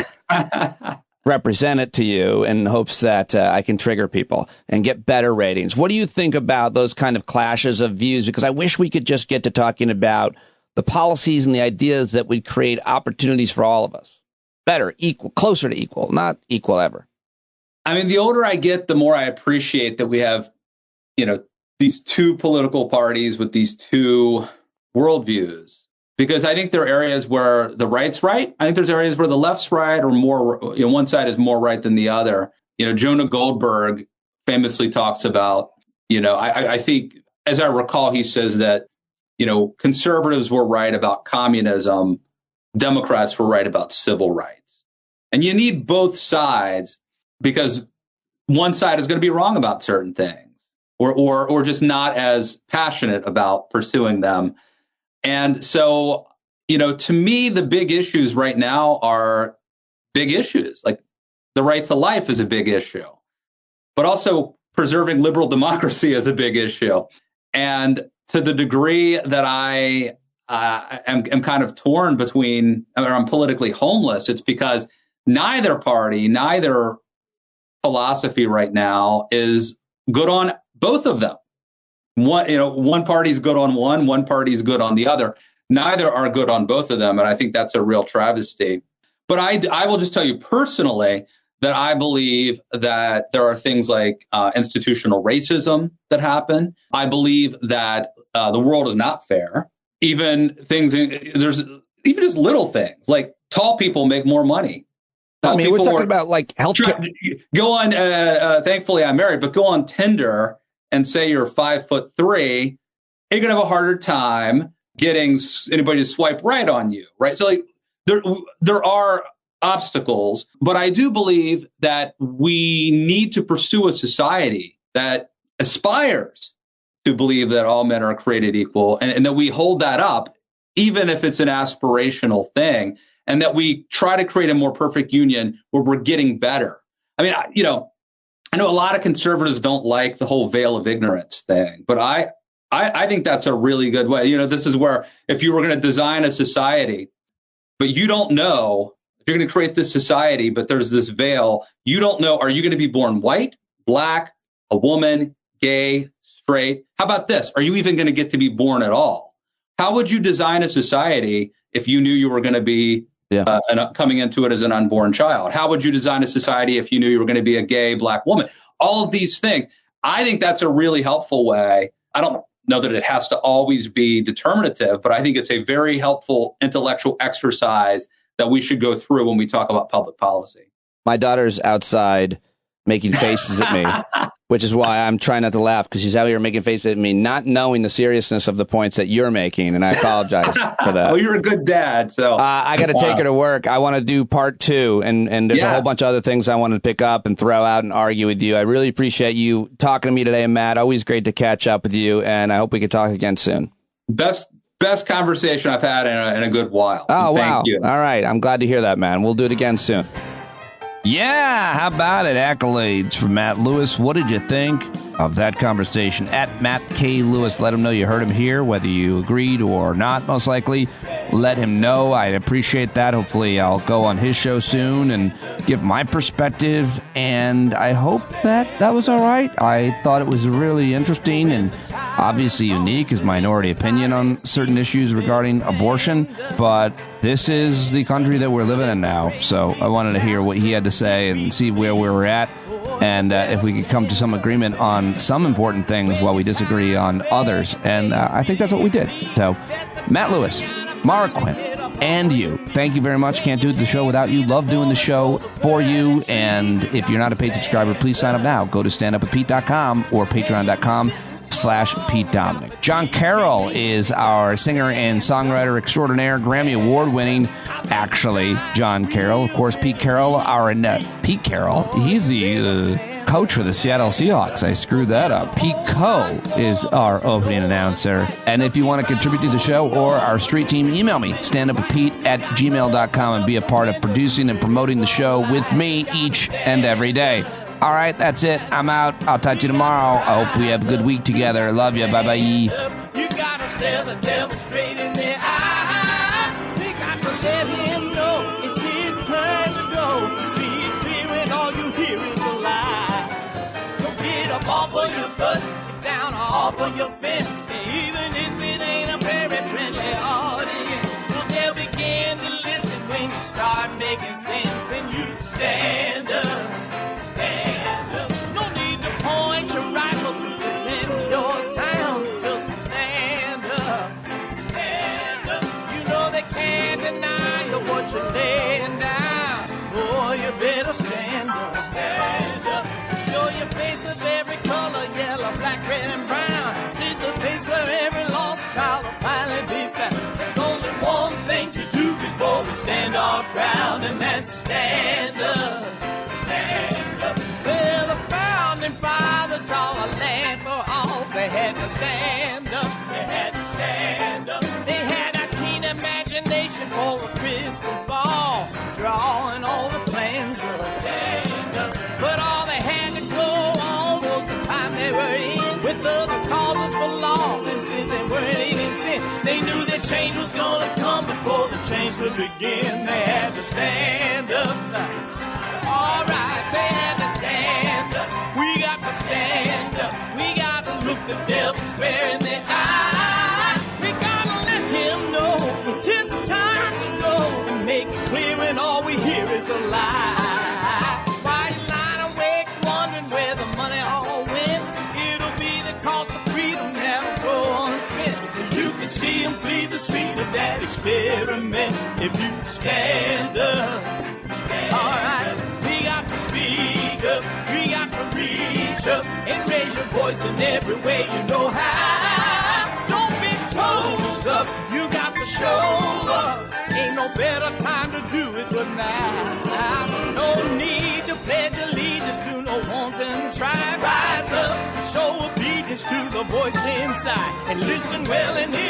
represent it to you in hopes that I can trigger people and get better ratings. What do you think about those kind of clashes of views? Because I wish we could just get to talking about the policies and the ideas that would create opportunities for all of us. Better, equal, closer to equal, not equal ever. I mean, the older I get, the more I appreciate that we have, these two political parties with these two worldviews. Because I think there are areas where the right's right. I think there's areas where the left's right, or more, one side is more right than the other. Jonah Goldberg famously talks about, I think, as I recall, he says that, conservatives were right about communism. Democrats were right about civil rights. And you need both sides, because one side is going to be wrong about certain things, or just not as passionate about pursuing them. And so, to me, the big issues right now are big issues. Like the right to life is a big issue, but also preserving liberal democracy is a big issue. And to the degree that I am kind of torn between, or I'm politically homeless, it's because neither party, neither philosophy right now is good on both of them. One party's good on one party's good on the other. Neither are good on both of them. And I think that's a real travesty. But I will just tell you personally that I believe that there are things like institutional racism that happen. I believe that the world is not fair. Even there's even just little things like tall people make more money. We're talking about like healthcare. Go on. Thankfully, I'm married, but go on Tinder and say you're 5'3", you're gonna have a harder time getting anybody to swipe right on you, right? So like there are obstacles, but I do believe that we need to pursue a society that aspires to believe that all men are created equal, and that we hold that up, even if it's an aspirational thing, and that we try to create a more perfect union where we're getting better. I mean, I know a lot of conservatives don't like the whole veil of ignorance thing, but I think that's a really good way. This is where if you were going to design a society, but you don't know, if you're going to create this society, but there's this veil, you don't know, are you going to be born white, black, a woman, gay, straight? How about this? Are you even going to get to be born at all? How would you design a society if you knew you were going to be coming into it as an unborn child? How would you design a society if you knew you were going to be a gay black woman? All of these things. I think that's a really helpful way. I don't know that it has to always be determinative, but I think it's a very helpful intellectual exercise that we should go through when we talk about public policy. My daughter's outside making faces at me, which is why I'm trying not to laugh, because she's out here making faces at me, not knowing the seriousness of the points that you're making, and I apologize for that. Well, you're a good dad, so I got to take her to work. I want to do part 2, and there's a whole bunch of other things I want to pick up and throw out and argue with you. I really appreciate you talking to me today, Matt. Always great to catch up with you, and I hope we can talk again soon. Best conversation I've had in a good while. So thank you. All right. I'm glad to hear that, man. We'll do it again soon. Yeah, how about it? Accolades from Matt Lewis. What did you think of that conversation? At Matt K. Lewis, let him know you heard him here, whether you agreed or not, most likely. Let him know. I'd appreciate that. Hopefully I'll go on his show soon and give my perspective, and I hope that was all right. I thought it was really interesting and obviously unique, his minority opinion on certain issues regarding abortion, but this is the country that we're living in now, so I wanted to hear what he had to say and see where we were at, and if we could come to some agreement on some important things while we disagree on others, and I think that's what we did. So, Matt Lewis, Maura Quint, and you, thank you very much. Can't do the show without you. Love doing the show for you, and if you're not a paid subscriber, please sign up now. Go to standupwithpete.com or patreon.com/Pete Dominic. John Carroll is our singer and songwriter extraordinaire, Grammy Award winning, actually, John Carroll. Of course, Pete Carroll, Pete Carroll, he's the coach for the Seattle Seahawks. I screwed that up. Pete Coe is our opening announcer. And if you want to contribute to the show or our street team, email me, standupwithpete@gmail.com, and be a part of producing and promoting the show with me each and every day. All right, that's it. I'm out. I'll talk to you tomorrow. I hope we have a good week together. Love you. Bye-bye. You gotta stare the devil straight in the eye. We got to let him know it's his turn to go. See it clear when all you hear is a lie. Don't get up off of your butt, get down off of your fence. Even if it ain't a very friendly audience, well, they'll begin to listen when you start making sense and you stand up. Stand up. No need to point your rifle to defend your town. Just stand up. Stand up. You know they can't deny you what you're laying down. Boy, you better stand up. Stand up. Show your face of every color, yellow, black, red, and brown. She's the place where every lost child will finally be found. There's only one thing to do before we stand our ground, and that's stand up. Stand up. Well, the founding fathers saw a land for all. They had to stand up. They had to stand up. They had a keen imagination for a crystal ball, drawing all the plans of stand up. But all they had to go on was the time they were in, with other causes for laws, and since they weren't even sin, they knew that change was gonna come before the change could begin. They had to stand up. All right, they had to stand up. We got to stand up. We got to look the devil square in the eye. We gotta let him know it's his time to go, and make it clear when all we hear is a lie. Why you lying awake wondering where the money all went? It'll be the cost of freedom that'll go unspent. You can see him flee the scene of that experiment if you stand up. All right. We got to speak up, we got to reach up, and raise your voice in every way you know how. Don't be told up, you got to show up. Ain't no better time to do it but now. No need to pledge allegiance to no wanton tribe. Rise up, show obedience to the voice inside, and listen well and hear